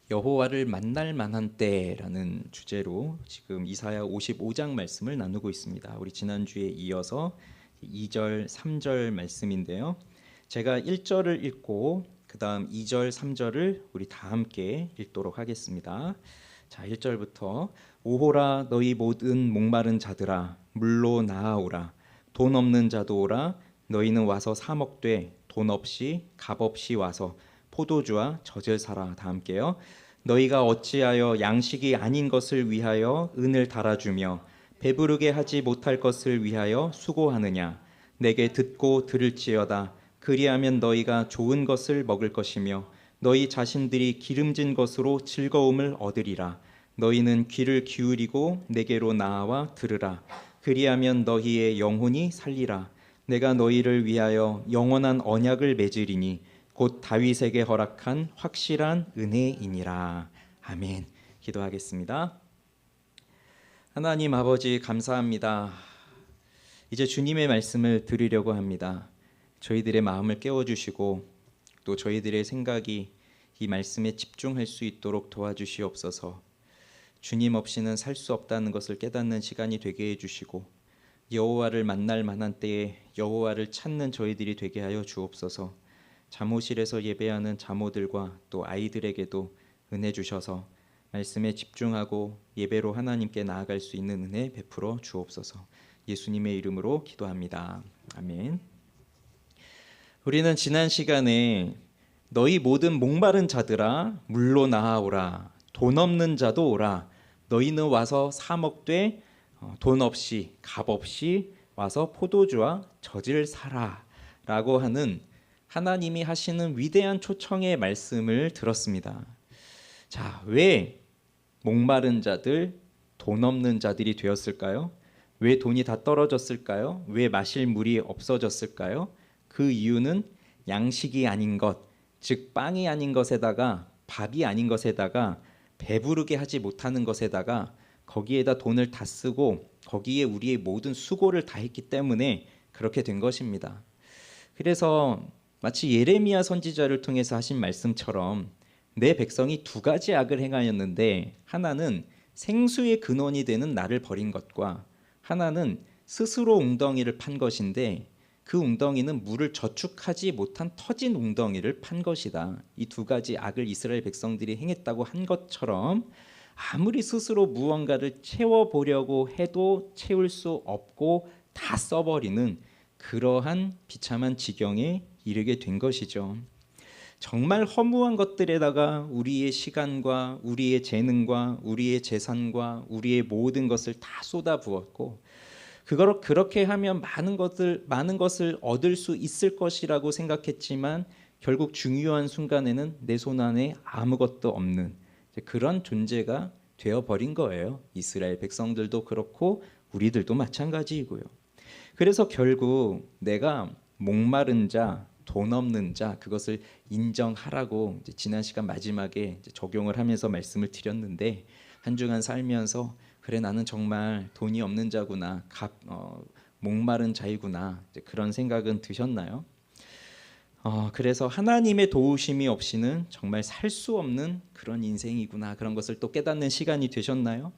여호와를 만날 만한 때라는 주제로 지금 이사야 55장 말씀을 나누고 있습니다. 우리 지난주에 이어서 2절, 3절 말씀인데요. 제가 1절을 읽고 그다음 2절, 3절을 우리 다 함께 읽도록 하겠습니다. 자, 1절부터 오호라 너희 모든 목마른 자들아 물로 나아오라 돈 없는 자도 오라 너희는 와서 사 먹되 돈 없이 값 없이 와서 포도주와 젖을 사라. 다 함께요. 너희가 어찌하여 양식이 아닌 것을 위하여 은을 달아주며 배부르게 하지 못할 것을 위하여 수고하느냐. 내게 듣고 들을지어다. 그리하면 너희가 좋은 것을 먹을 것이며 너희 자신들이 기름진 것으로 즐거움을 얻으리라. 너희는 귀를 기울이고 내게로 나아와 들으라. 그리하면 너희의 영혼이 살리라. 내가 너희를 위하여 영원한 언약을 맺으리니 곧 다윗에게 허락한 확실한 은혜이니라. 아멘. 기도하겠습니다. 하나님 아버지 감사합니다. 이제 주님의 말씀을 들으려고 합니다. 저희들의 마음을 깨워주시고 또 저희들의 생각이 이 말씀에 집중할 수 있도록 도와주시옵소서. 주님 없이는 살 수 없다는 것을 깨닫는 시간이 되게 해주시고 여호와를 만날 만한 때에 여호와를 찾는 저희들이 되게 하여 주옵소서. 잠옷실에서 예배하는 잠옷들과 또 아이들에게도 은혜 주셔서 말씀에 집중하고 예배로 하나님께 나아갈 수 있는 은혜 베풀어 주옵소서. 예수님의 이름으로 기도합니다. 아멘. 우리는 지난 시간에 너희 모든 목마른 자들아 물로 나아오라 돈 없는 자도 오라 너희는 와서 사 먹되 돈 없이 값 없이 와서 포도주와 젖을 사라 라고 하는 하나님이 하시는 위대한 초청의 말씀을 들었습니다. 자, 왜 목마른 자들, 돈 없는 자들이 되었을까요? 왜 돈이 다 떨어졌을까요? 왜 마실 물이 없어졌을까요? 그 이유는 양식이 아닌 것, 즉 빵이 아닌 것에다가 밥이 아닌 것에다가 배부르게 하지 못하는 것에다가 거기에다 돈을 다 쓰고 거기에 우리의 모든 수고를 다 했기 때문에 그렇게 된 것입니다. 그래서 마치 예레미야 선지자를 통해서 하신 말씀처럼 내 백성이 두 가지 악을 행하였는데 하나는 생수의 근원이 되는 나를 버린 것과 하나는 스스로 웅덩이를 판 것인데 그 웅덩이는 물을 저축하지 못한 터진 웅덩이를 판 것이다. 이 두 가지 악을 이스라엘 백성들이 행했다고 한 것처럼 아무리 스스로 무언가를 채워보려고 해도 채울 수 없고 다 써버리는 그러한 비참한 지경에 이르게 된 것이죠. 정말 허무한 것들에다가 우리의 시간과 우리의 재능과 우리의 재산과 우리의 모든 것을 다 쏟아부었고 그걸 그렇게 하면 많은 것을 얻을 수 있을 것이라고 생각했지만 결국 중요한 순간에는 내 손 안에 아무것도 없는 그런 존재가 되어버린 거예요. 이스라엘 백성들도 그렇고 우리들도 마찬가지이고요. 그래서 결국 내가 목마른 자, 돈 없는 자 그것을 인정하라고 지난 시간 마지막에 적용을 하면서 말씀을 드렸는데 한 주간 살면서 그래 나는 정말 돈이 없는 자구나, 목마른 자이구나 그런 생각은 드셨나요? 그래서 하나님의 도우심이 없이는 정말 살 수 없는 그런 인생이구나 그런 것을 또 깨닫는 시간이 되셨나요?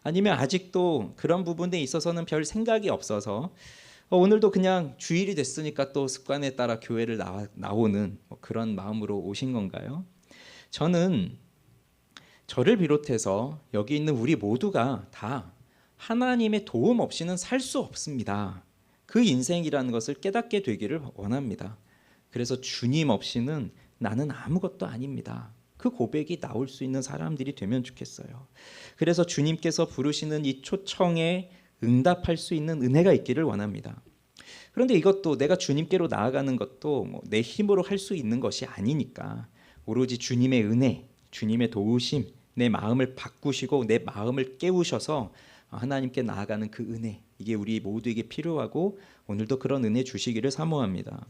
아니면 아직도 그런 부분에 있어서는 별 생각이 없어서 오늘도 그냥 주일이 됐으니까 또 습관에 따라 교회를 나오는 그런 마음으로 오신 건가요? 저는 저를 비롯해서 여기 있는 우리 모두가 다 하나님의 도움 없이는 살 수 없습니다. 그 인생이라는 것을 깨닫게 되기를 원합니다. 그래서 주님 없이는 나는 아무것도 아닙니다. 그 고백이 나올 수 있는 사람들이 되면 좋겠어요. 그래서 주님께서 부르시는 이 초청에 응답할 수 있는 은혜가 있기를 원합니다. 그런데 이것도 내가 주님께로 나아가는 것도 내 힘으로 할 수 있는 것이 아니니까 오로지 주님의 은혜, 주님의 도우심, 내 마음을 바꾸시고 내 마음을 깨우셔서 하나님께 나아가는 그 은혜 이게 우리 모두에게 필요하고 오늘도 그런 은혜 주시기를 사모합니다.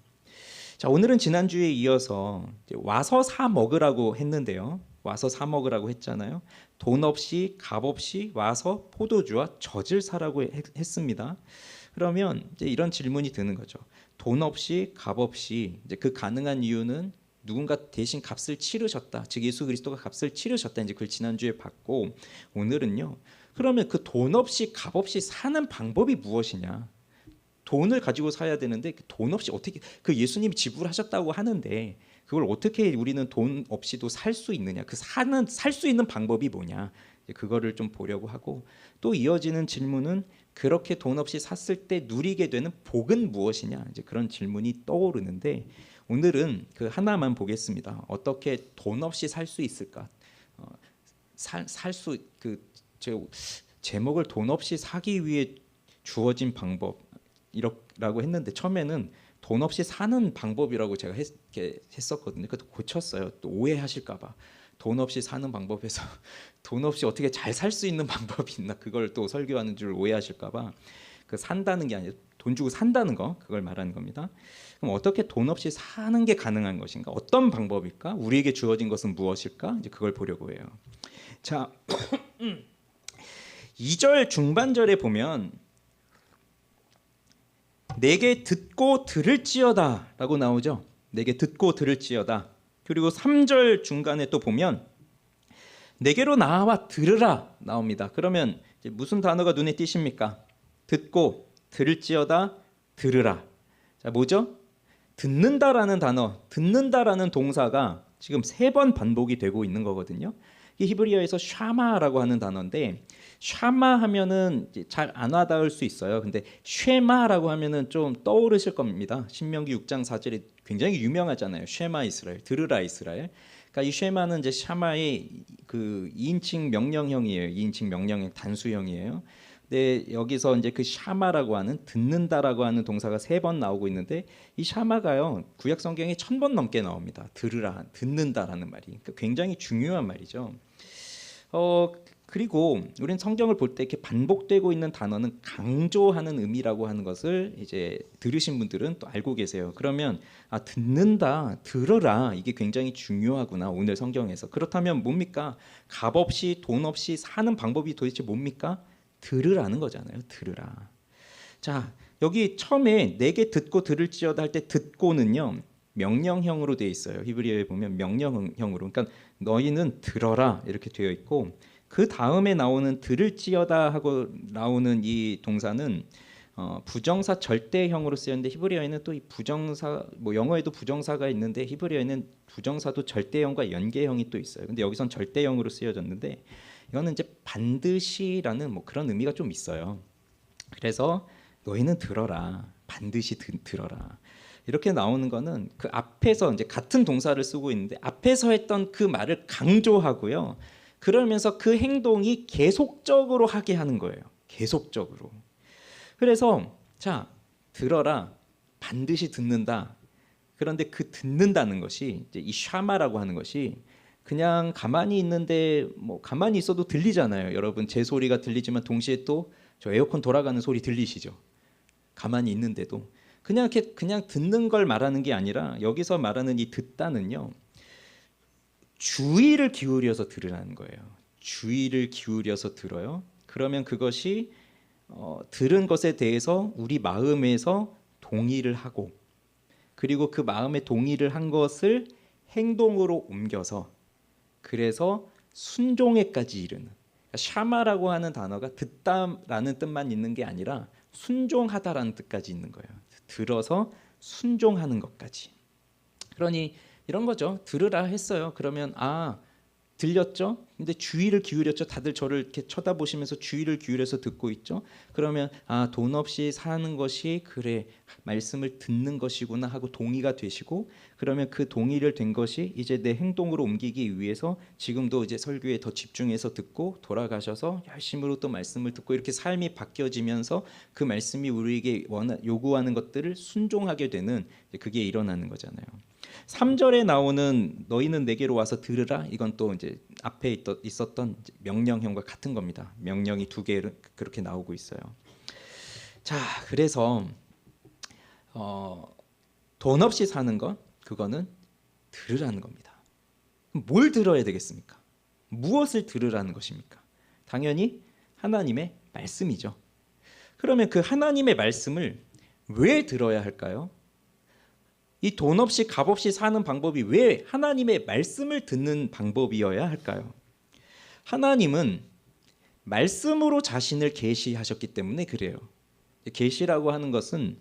자, 오늘은 지난주에 이어서 와서 사 먹으라고 했는데요. 와서 사 먹으라고 했잖아요. 돈 없이 값 없이 와서 포도주와 젖을 사라고 했습니다. 그러면 이제 이런 질문이 드는 거죠. 돈 없이 값 없이 이제 그 가능한 이유는 누군가 대신 값을 치르셨다. 즉 예수 그리스도가 값을 치르셨다. 이제 그걸 지난주에 봤고, 오늘은요. 그러면 그 돈 없이 값 없이 사는 방법이 무엇이냐? 돈을 가지고 사야 되는데 그 돈 없이 어떻게, 그 예수님이 지불하셨다고 하는데 그걸 어떻게 우리는 돈 없이도 살 수 있느냐? 그 살 수 있는 방법이 뭐냐? 그거를 좀 보려고 하고, 또 이어지는 질문은 그렇게 돈 없이 샀을 때 누리게 되는 복은 무엇이냐? 이제 그런 질문이 떠오르는데, 오늘은 그 하나만 보겠습니다. 어떻게 돈 없이 살 수 있을까? 그 제목을 돈 없이 사기 위해 주어진 방법이라고 했는데, 처음에는 돈 없이 사는 방법이라고 제가 했었거든요. 그것도 고쳤어요. 또 오해하실까봐. 돈 없이 사는 방법에서 돈 없이 어떻게 잘 살 수 있는 방법이 있나, 그걸 또 설교하는 줄 오해하실까봐 그 산다는 게 아니라 돈 주고 산다는 거, 그걸 말하는 겁니다. 그럼 어떻게 돈 없이 사는 게 가능한 것인가? 어떤 방법일까? 우리에게 주어진 것은 무엇일까? 이제 그걸 보려고 해요. 자, 2절 중반절에 보면 내게 듣고 들을지어다 라고 나오죠. 내게 듣고 들을지어다. 그리고 3절 중간에 또 보면 내게로 나와 들으라 나옵니다. 그러면 이제 무슨 단어가 눈에 띄십니까? 듣고 들을지어다, 들으라. 자, 뭐죠? 듣는다라는 단어, 듣는다라는 동사가 지금 3번 반복이 되고 있는 거거든요. 이게 히브리어에서 샤마라고 하는 단어인데, 샤마 하면은 잘 안 와닿을 수 있어요. 근데 쉐마라고 하면은 좀 떠오르실 겁니다. 신명기 6장 4절이 굉장히 유명하잖아요. 쉐마 이스라엘, 들으라 이스라엘. 그러니까 이 쉐마는 이제 샤마의 그 2인칭 명령형이에요. 2인칭 명령형 단수형이에요. 근데 여기서 이제 그 샤마라고 하는, 듣는다라고 하는 동사가 3번 나오고 있는데, 이 샤마가요 구약 성경에 1000번 넘게 나옵니다. 들으라, 듣는다라는 말이. 그러니까 굉장히 중요한 말이죠. 그리고 우리는 성경을 볼 때 이렇게 반복되고 있는 단어는 강조하는 의미라고 하는 것을 이제 들으신 분들은 또 알고 계세요. 그러면 듣는다, 들어라, 이게 굉장히 중요하구나 오늘 성경에서. 그렇다면 뭡니까? 값 없이 돈 없이 사는 방법이 도대체 뭡니까? 들으라는 거잖아요. 들으라. 자, 여기 처음에 내게 듣고 들을지어다 할 때 듣고는요 명령형으로 되어 있어요. 히브리어에 보면 명령형으로. 그러니까 너희는 들어라 이렇게 되어 있고, 그 다음에 나오는 들을지어다 하고 나오는 이 동사는 부정사 절대형으로 쓰였는데, 히브리어에는 또 이 부정사, 뭐 영어에도 부정사가 있는데 히브리어에는 부정사도 절대형과 연계형이 또 있어요. 근데 여기선 절대형으로 쓰여졌는데, 이거는 이제 반드시라는 뭐 그런 의미가 좀 있어요. 그래서 너희는 들어라, 반드시 들어라. 이렇게 나오는 거는 그 앞에서 이제 같은 동사를 쓰고 있는데 앞에서 했던 그 말을 강조하고요. 그러면서 그 행동이 계속적으로 하게 하는 거예요. 계속적으로. 그래서 자, 들어라, 반드시 듣는다. 그런데 그 듣는다는 것이 이제 이 샤마라고 하는 것이 그냥 가만히 있는데, 뭐 가만히 있어도 들리잖아요. 여러분 제 소리가 들리지만 동시에 또 저 에어컨 돌아가는 소리 들리시죠? 가만히 있는데도 그냥 이렇게 그냥 듣는 걸 말하는 게 아니라, 여기서 말하는 이 듣다는요 주의를 기울여서 들으라는 거예요. 주의를 기울여서 들어요. 그러면 그것이 들은 것에 대해서 우리 마음에서 동의를 하고, 그리고 그 마음에 동의를 한 것을 행동으로 옮겨서, 그래서 순종에까지 이르는. 그러니까 샤마라고 하는 단어가 듣다라는 뜻만 있는 게 아니라 순종하다라는 뜻까지 있는 거예요. 들어서 순종하는 것까지. 그러니 이런 거죠. 들으라 했어요. 그러면 들렸죠? 근데 주의를 기울였죠. 다들 저를 이렇게 쳐다보시면서 주의를 기울여서 듣고 있죠. 그러면 돈 없이 사는 것이 그래 말씀을 듣는 것이구나 하고 동의가 되시고, 그러면 그 동의를 된 것이 이제 내 행동으로 옮기기 위해서 지금도 이제 설교에 더 집중해서 듣고 돌아가셔서 열심으로 또 말씀을 듣고, 이렇게 삶이 바뀌어지면서 그 말씀이 우리에게 요구하는 것들을 순종하게 되는, 그게 일어나는 거잖아요. 3절에 나오는 너희는 내게로 와서 들으라, 이건 또 이제 앞에 있었던 명령형과 같은 겁니다. 명령이 2개 그렇게 나오고 있어요. 자, 그래서 돈 없이 사는 것, 그거는 들으라는 겁니다. 뭘 들어야 되겠습니까? 무엇을 들으라는 것입니까? 당연히 하나님의 말씀이죠. 그러면 그 하나님의 말씀을 왜 들어야 할까요? 이 돈 없이 값 없이 사는 방법이 왜 하나님의 말씀을 듣는 방법이어야 할까요? 하나님은 말씀으로 자신을 계시하셨기 때문에 그래요. 계시라고 하는 것은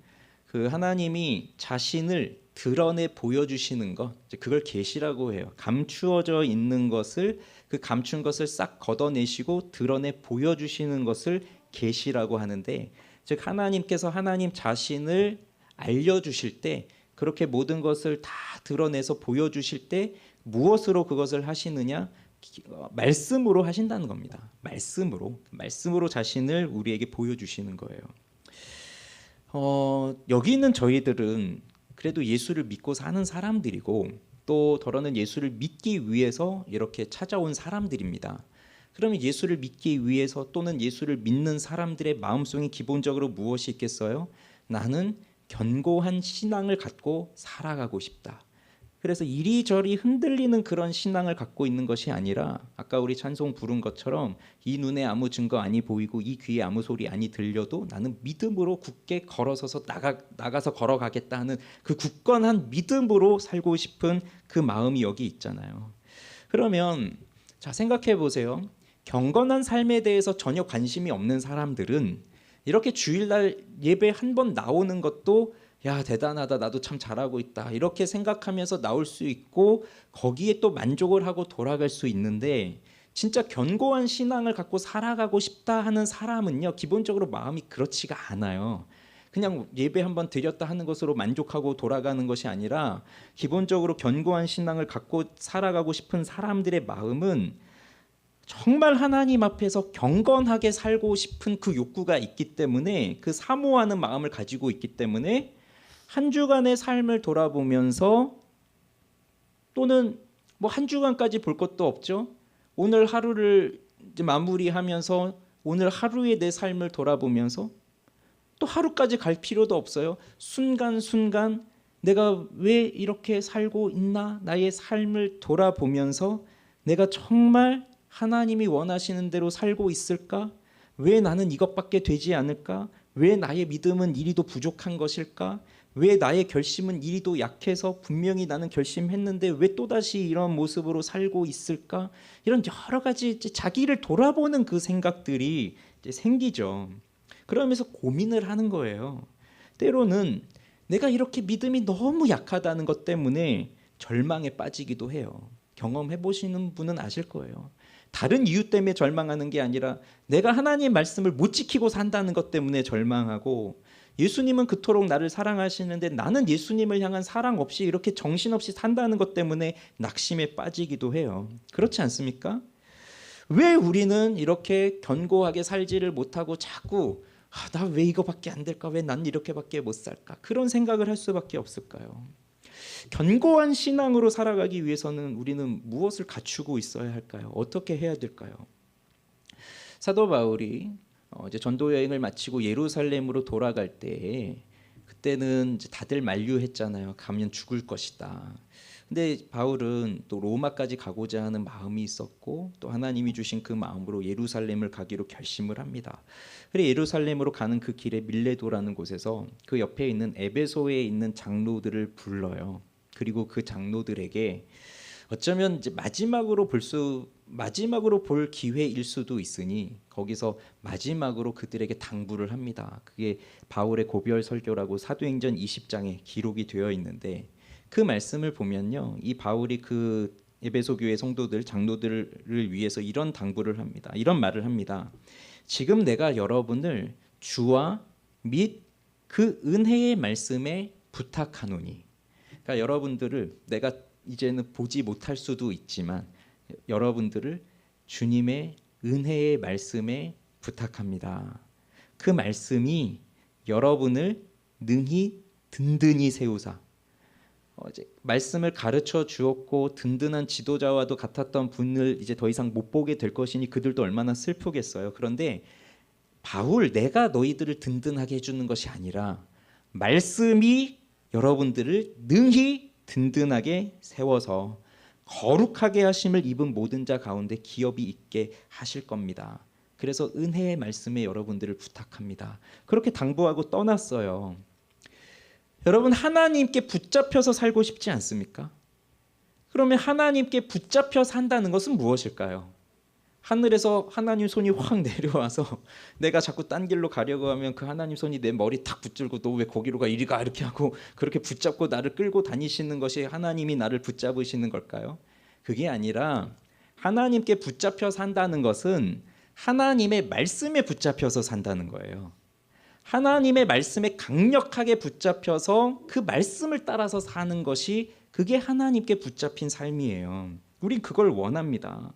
그 하나님이 자신을 드러내 보여주시는 것, 그걸 계시라고 해요. 감추어져 있는 것을, 그 감춘 것을 싹 걷어내시고 드러내 보여주시는 것을 계시라고 하는데, 즉 하나님께서 하나님 자신을 알려주실 때, 그렇게 모든 것을 다 드러내서 보여주실 때 무엇으로 그것을 하시느냐? 말씀으로 하신다는 겁니다. 말씀으로 자신을 우리에게 보여주시는 거예요. 여기 있는 저희들은 그래도 예수를 믿고 사는 사람들이고, 또 더러는 예수를 믿기 위해서 이렇게 찾아온 사람들입니다. 그러면 예수를 믿기 위해서 또는 예수를 믿는 사람들의 마음속에 기본적으로 무엇이 있겠어요? 나는 견고한 신앙을 갖고 살아가고 싶다. 그래서 이리저리 흔들리는 그런 신앙을 갖고 있는 것이 아니라, 아까 우리 찬송 부른 것처럼 이 눈에 아무 증거 아니 보이고 이 귀에 아무 소리 아니 들려도 나는 믿음으로 굳게 걸어서서 나가서 걸어가겠다 하는 그 굳건한 믿음으로 살고 싶은 그 마음이 여기 있잖아요. 그러면 자, 생각해 보세요. 경건한 삶에 대해서 전혀 관심이 없는 사람들은 이렇게 주일날 예배 한 번 나오는 것도 야, 대단하다, 나도 참 잘하고 있다, 이렇게 생각하면서 나올 수 있고 거기에 또 만족을 하고 돌아갈 수 있는데, 진짜 견고한 신앙을 갖고 살아가고 싶다 하는 사람은요, 기본적으로 마음이 그렇지가 않아요. 그냥 예배 한번 드렸다 하는 것으로 만족하고 돌아가는 것이 아니라, 기본적으로 견고한 신앙을 갖고 살아가고 싶은 사람들의 마음은 정말 하나님 앞에서 경건하게 살고 싶은 그 욕구가 있기 때문에, 그 사모하는 마음을 가지고 있기 때문에 한 주간의 삶을 돌아보면서, 또는 뭐 한 주간까지 볼 것도 없죠. 오늘 하루를 이제 마무리하면서 오늘 하루의 내 삶을 돌아보면서, 또 하루까지 갈 필요도 없어요. 순간순간 내가 왜 이렇게 살고 있나, 나의 삶을 돌아보면서 내가 정말 하나님이 원하시는 대로 살고 있을까? 왜 나는 이것밖에 되지 않을까? 왜 나의 믿음은 이리도 부족한 것일까? 왜 나의 결심은 이리도 약해서, 분명히 나는 결심했는데 왜 또다시 이런 모습으로 살고 있을까? 이런 여러 가지 자기를 돌아보는 그 생각들이 이제 생기죠. 그러면서 고민을 하는 거예요. 때로는 내가 이렇게 믿음이 너무 약하다는 것 때문에 절망에 빠지기도 해요. 경험해 보시는 분은 아실 거예요. 다른 이유 때문에 절망하는 게 아니라 내가 하나님의 말씀을 못 지키고 산다는 것 때문에 절망하고, 예수님은 그토록 나를 사랑하시는데 나는 예수님을 향한 사랑 없이 이렇게 정신없이 산다는 것 때문에 낙심에 빠지기도 해요. 그렇지 않습니까? 왜 우리는 이렇게 견고하게 살지를 못하고 자꾸 나 왜 이거밖에 안 될까? 왜 난 이렇게밖에 못 살까? 그런 생각을 할 수밖에 없을까요? 견고한 신앙으로 살아가기 위해서는 우리는 무엇을 갖추고 있어야 할까요? 어떻게 해야 될까요? 사도 바울이 이제 전도 여행을 마치고 예루살렘으로 돌아갈 때, 그때는 이제 다들 만류했잖아요. 가면 죽을 것이다. 근데 바울은 또 로마까지 가고자 하는 마음이 있었고, 또 하나님이 주신 그 마음으로 예루살렘을 가기로 결심을 합니다. 그래 예루살렘으로 가는 그 길에 밀레도라는 곳에서 그 옆에 있는 에베소에 있는 장로들을 불러요. 그리고 그 장로들에게 어쩌면 이제 마지막으로 볼 기회일 수도 있으니 거기서 마지막으로 그들에게 당부를 합니다. 그게 바울의 고별 설교라고 사도행전 20장에 기록이 되어 있는데, 그 말씀을 보면요, 이 바울이 그 에베소 교회 성도들, 장로들을 위해서 이런 당부를 합니다. 이런 말을 합니다. 지금 내가 여러분을 주와 및 그 은혜의 말씀에 부탁하노니. 그러니까 여러분들을 내가 이제는 보지 못할 수도 있지만 여러분들을 주님의 은혜의 말씀에 부탁합니다. 그 말씀이 여러분을 능히 든든히 세우사. 이제 말씀을 가르쳐 주었고 든든한 지도자와도 같았던 분을 이제 더 이상 못 보게 될 것이니 그들도 얼마나 슬프겠어요. 그런데 바울, 내가 너희들을 든든하게 해주는 것이 아니라 말씀이 여러분들을 능히 든든하게 세워서 거룩하게 하심을 입은 모든 자 가운데 기업이 있게 하실 겁니다. 그래서 은혜의 말씀에 여러분들을 부탁합니다. 그렇게 당부하고 떠났어요. 여러분 하나님께 붙잡혀서 살고 싶지 않습니까? 그러면 하나님께 붙잡혀 산다는 것은 무엇일까요? 하늘에서 하나님 손이 확 내려와서 내가 자꾸 딴 길로 가려고 하면 그 하나님 손이 내 머리 탁 붙들고 너 왜 거기로 가 이리 가 이렇게 하고 그렇게 붙잡고 나를 끌고 다니시는 것이 하나님이 나를 붙잡으시는 걸까요? 그게 아니라 하나님께 붙잡혀 산다는 것은 하나님의 말씀에 붙잡혀서 산다는 거예요. 하나님의 말씀에 강력하게 붙잡혀서 그 말씀을 따라서 사는 것이 그게 하나님께 붙잡힌 삶이에요. 우린 그걸 원합니다.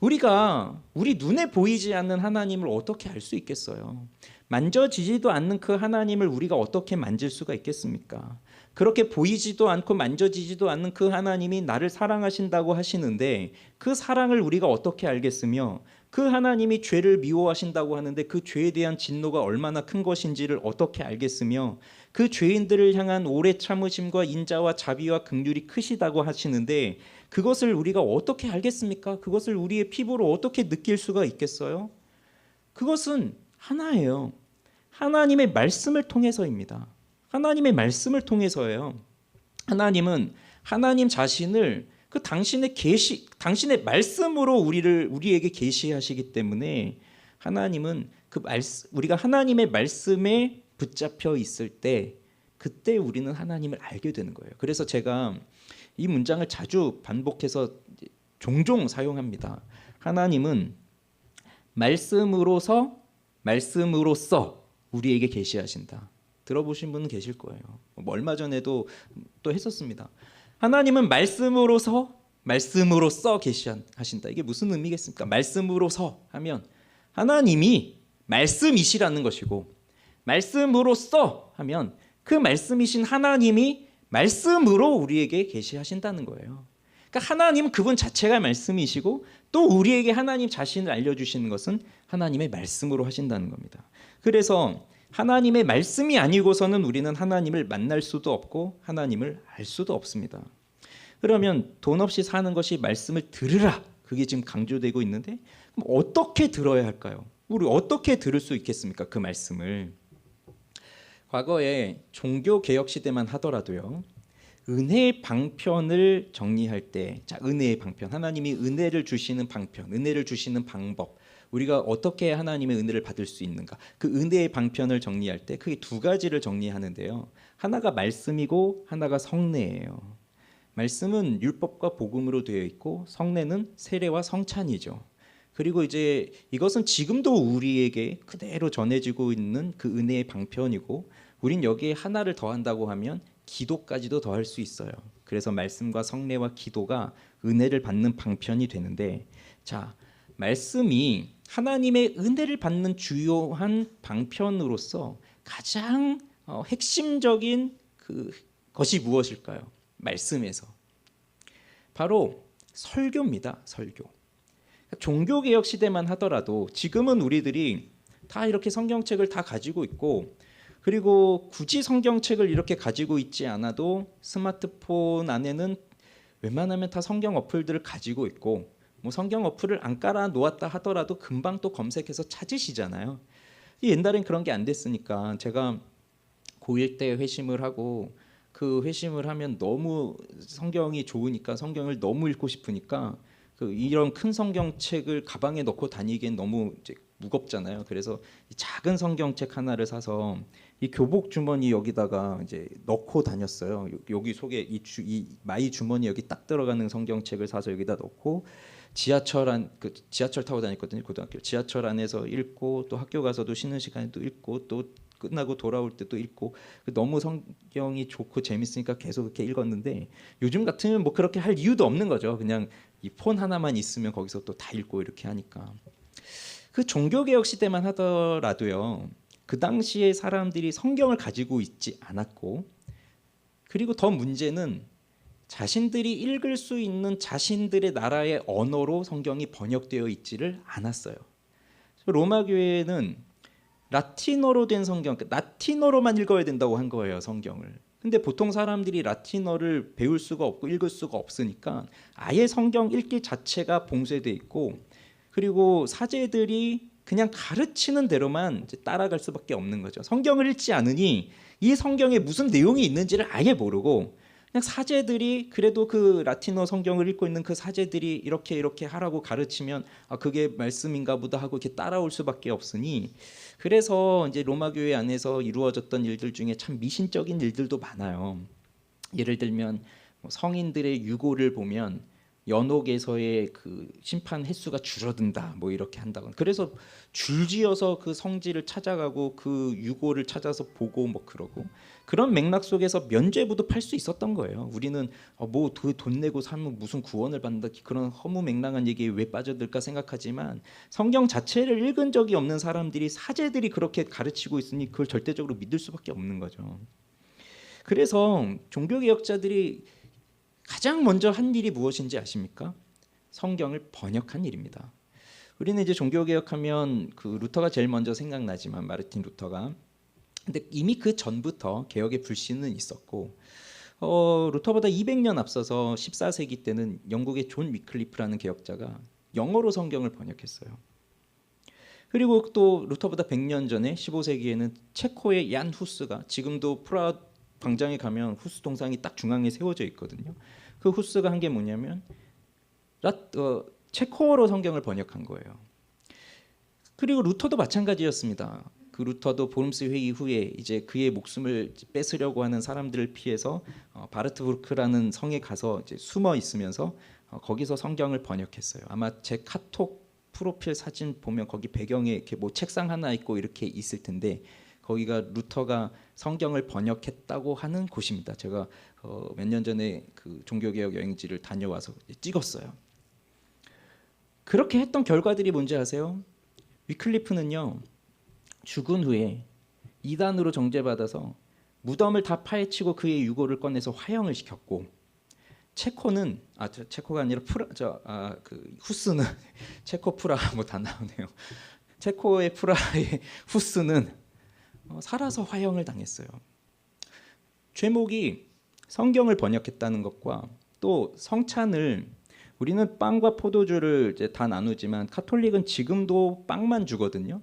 우리가 우리 눈에 보이지 않는 하나님을 어떻게 알 수 있겠어요? 만져지지도 않는 그 하나님을 우리가 어떻게 만질 수가 있겠습니까? 그렇게 보이지도 않고 만져지지도 않는 그 하나님이 나를 사랑하신다고 하시는데 그 사랑을 우리가 어떻게 알겠으며 그 하나님이 죄를 미워하신다고 하는데 그 죄에 대한 진노가 얼마나 큰 것인지를 어떻게 알겠으며 그 죄인들을 향한 오래 참으심과 인자와 자비와 긍휼이 크시다고 하시는데 그것을 우리가 어떻게 알겠습니까? 그것을 우리의 피부로 어떻게 느낄 수가 있겠어요? 그것은 하나예요. 하나님의 말씀을 통해서입니다. 하나님의 말씀을 통해서예요. 하나님은 하나님 자신을 그 당신의 말씀으로 우리에게 계시하시기 때문에 하나님은 우리가 하나님의 말씀에 붙잡혀 있을 때 그때 우리는 하나님을 알게 되는 거예요. 그래서 제가 이 문장을 자주 반복해서 종종 사용합니다. 하나님은 말씀으로서 말씀으로써 우리에게 계시하신다. 들어보신 분은 계실 거예요. 얼마 전에도 또 했었습니다. 하나님은 말씀으로서 말씀으로써 계시하신다. 이게 무슨 의미겠습니까? 말씀으로서 하면 하나님이 말씀이시라는 것이고 말씀으로써 하면 그 말씀이신 하나님이 말씀으로 우리에게 계시하신다는 거예요. 그러니까 하나님은 그분 자체가 말씀이시고 또 우리에게 하나님 자신을 알려주시는 것은 하나님의 말씀으로 하신다는 겁니다. 그래서 하나님의 말씀이 아니고서는 우리는 하나님을 만날 수도 없고 하나님을 알 수도 없습니다. 그러면 돈 없이 사는 것이 말씀을 들으라. 그게 지금 강조되고 있는데 그럼 어떻게 들어야 할까요? 우리 어떻게 들을 수 있겠습니까? 그 말씀을. 과거에 종교개혁 시대만 하더라도요. 은혜의 방편을 정리할 때 은혜의 방편, 하나님이 은혜를 주시는 방편, 은혜를 주시는 방법, 우리가 어떻게 하나님의 은혜를 받을 수 있는가, 그 은혜의 방편을 정리할 때 크게 두 가지를 정리하는데요. 하나가 말씀이고 하나가 성례예요. 말씀은 율법과 복음으로 되어 있고 성례는 세례와 성찬이죠. 그리고 이제 이것은 지금도 우리에게 그대로 전해지고 있는 그 은혜의 방편이고 우린 여기에 하나를 더한다고 하면 기도까지도 더할 수 있어요. 그래서 말씀과 성례와 기도가 은혜를 받는 방편이 되는데 자, 말씀이 하나님의 은혜를 받는 주요한 방편으로서 가장 핵심적인 것이 무엇일까요? 말씀에서 바로 설교입니다. 설교. 종교개혁 시대만 하더라도 지금은 우리들이 다 이렇게 성경책을 다 가지고 있고 그리고 굳이 성경책을 이렇게 가지고 있지 않아도 스마트폰 안에는 웬만하면 다 성경 어플들을 가지고 있고 뭐 성경 어플을 안 깔아 놓았다 하더라도 금방 또 검색해서 찾으시잖아요. 옛날엔 그런 게 안 됐으니까 제가 고1 때 회심을 하고 그 회심을 하면 너무 성경이 좋으니까 성경을 너무 읽고 싶으니까 이런 큰 성경책을 가방에 넣고 다니기엔 너무 이제 무겁잖아요. 그래서 작은 성경책 하나를 사서 이 교복 주머니 여기다가 이제 넣고 다녔어요. 여기 속에 이 마이 주머니 여기 딱 들어가는 성경책을 사서 여기다 넣고 지하철 타고 다녔거든요. 고등학교 지하철 안에서 읽고 또 학교 가서도 쉬는 시간에도 읽고 또 끝나고 돌아올 때도 읽고 너무 성경이 좋고 재밌으니까 계속 그렇게 읽었는데 요즘 같으면 뭐 그렇게 할 이유도 없는 거죠. 그냥 이 폰 하나만 있으면 거기서 또 다 읽고 이렇게 하니까. 그 종교개혁 시대만 하더라도요. 그 당시에 사람들이 성경을 가지고 있지 않았고 그리고 더 문제는 자신들이 읽을 수 있는 자신들의 나라의 언어로 성경이 번역되어 있지를 않았어요. 로마 교회는 라틴어로 된 성경, 라틴어로만 읽어야 된다고 한 거예요, 성경을. 근데 보통 사람들이 라틴어를 배울 수가 없고 읽을 수가 없으니까 아예 성경 읽기 자체가 봉쇄돼 있고 그리고 사제들이 그냥 가르치는 대로만 이제 따라갈 수밖에 없는 거죠. 성경을 읽지 않으니 이 성경에 무슨 내용이 있는지를 아예 모르고 그냥 사제들이 그래도 그 라틴어 성경을 읽고 있는 그 사제들이 이렇게 이렇게 하라고 가르치면 아 그게 말씀인가 보다 하고 이렇게 따라올 수밖에 없으니 그래서 이제 로마 교회 안에서 이루어졌던 일들 중에 참 미신적인 일들도 많아요. 예를 들면 성인들의 유고를 보면 연옥에서의 그 심판 횟수가 줄어든다 뭐 이렇게 한다고. 그래서 줄지어서 그 성지를 찾아가고 그 유고를 찾아서 보고 뭐 그러고 그런 맥락 속에서 면죄부도 팔 수 있었던 거예요. 우리는 뭐 돈 내고 살면 무슨 구원을 받는다 그런 허무맹랑한 얘기에 왜 빠져들까 생각하지만 성경 자체를 읽은 적이 없는 사람들이 사제들이 그렇게 가르치고 있으니 그걸 절대적으로 믿을 수밖에 없는 거죠. 그래서 종교개혁자들이 가장 먼저 한 일이 무엇인지 아십니까? 성경을 번역한 일입니다. 우리는 이제 종교개혁하면 그 루터가 제일 먼저 생각나지만 마르틴 루터가 근데 이미 그 전부터 개혁의 불씨는 있었고 루터보다 200년 앞서서 14세기 때는 영국의 존 위클리프라는 개혁자가 영어로 성경을 번역했어요. 그리고 또 루터보다 100년 전에 15세기에는 체코의 얀 후스가 지금도 프라하 광장에 가면 후스 동상이 딱 중앙에 세워져 있거든요. 그 후스가 한 게 뭐냐면 체코어로 성경을 번역한 거예요. 그리고 루터도 마찬가지였습니다. 그 루터도 보름스 회의 후에 이제 그의 목숨을 뺏으려고 하는 사람들을 피해서 바르트부르크라는 성에 가서 이제 숨어 있으면서 거기서 성경을 번역했어요. 아마 제 카톡 프로필 사진 보면 거기 배경에 이렇게 뭐 책상 하나 있고 이렇게 있을 텐데 거기가 루터가 성경을 번역했다고 하는 곳입니다. 제가 몇 년 전에 그 종교개혁 여행지를 다녀와서 찍었어요. 그렇게 했던 결과들이 뭔지 아세요? 위클리프는요 죽은 후에 이단으로 정죄받아서 무덤을 다 파헤치고 그의 유고를 꺼내서 화형을 시켰고 체코는 체코가 아니라 그 후스는 체코 프라 뭐 다 나오네요. 체코의 프라의 후스는 살아서 화형을 당했어요. 죄목이 성경을 번역했다는 것과 또 성찬을 우리는 빵과 포도주를 이제 다 나누지만 카톨릭은 지금도 빵만 주거든요.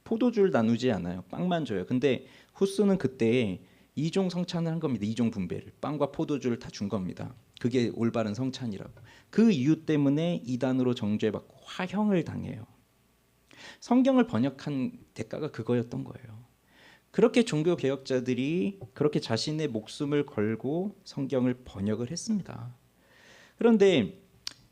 포도주를 나누지 않아요. 빵만 줘요. 근데 후스는 그때 이종 성찬을 한 겁니다. 이종 분배를 빵과 포도주를 다 준 겁니다. 그게 올바른 성찬이라고. 그 이유 때문에 이단으로 정죄받고 화형을 당해요. 성경을 번역한 대가가 그거였던 거예요. 그렇게 종교 개혁자들이 그렇게 자신의 목숨을 걸고 성경을 번역을 했습니다. 그런데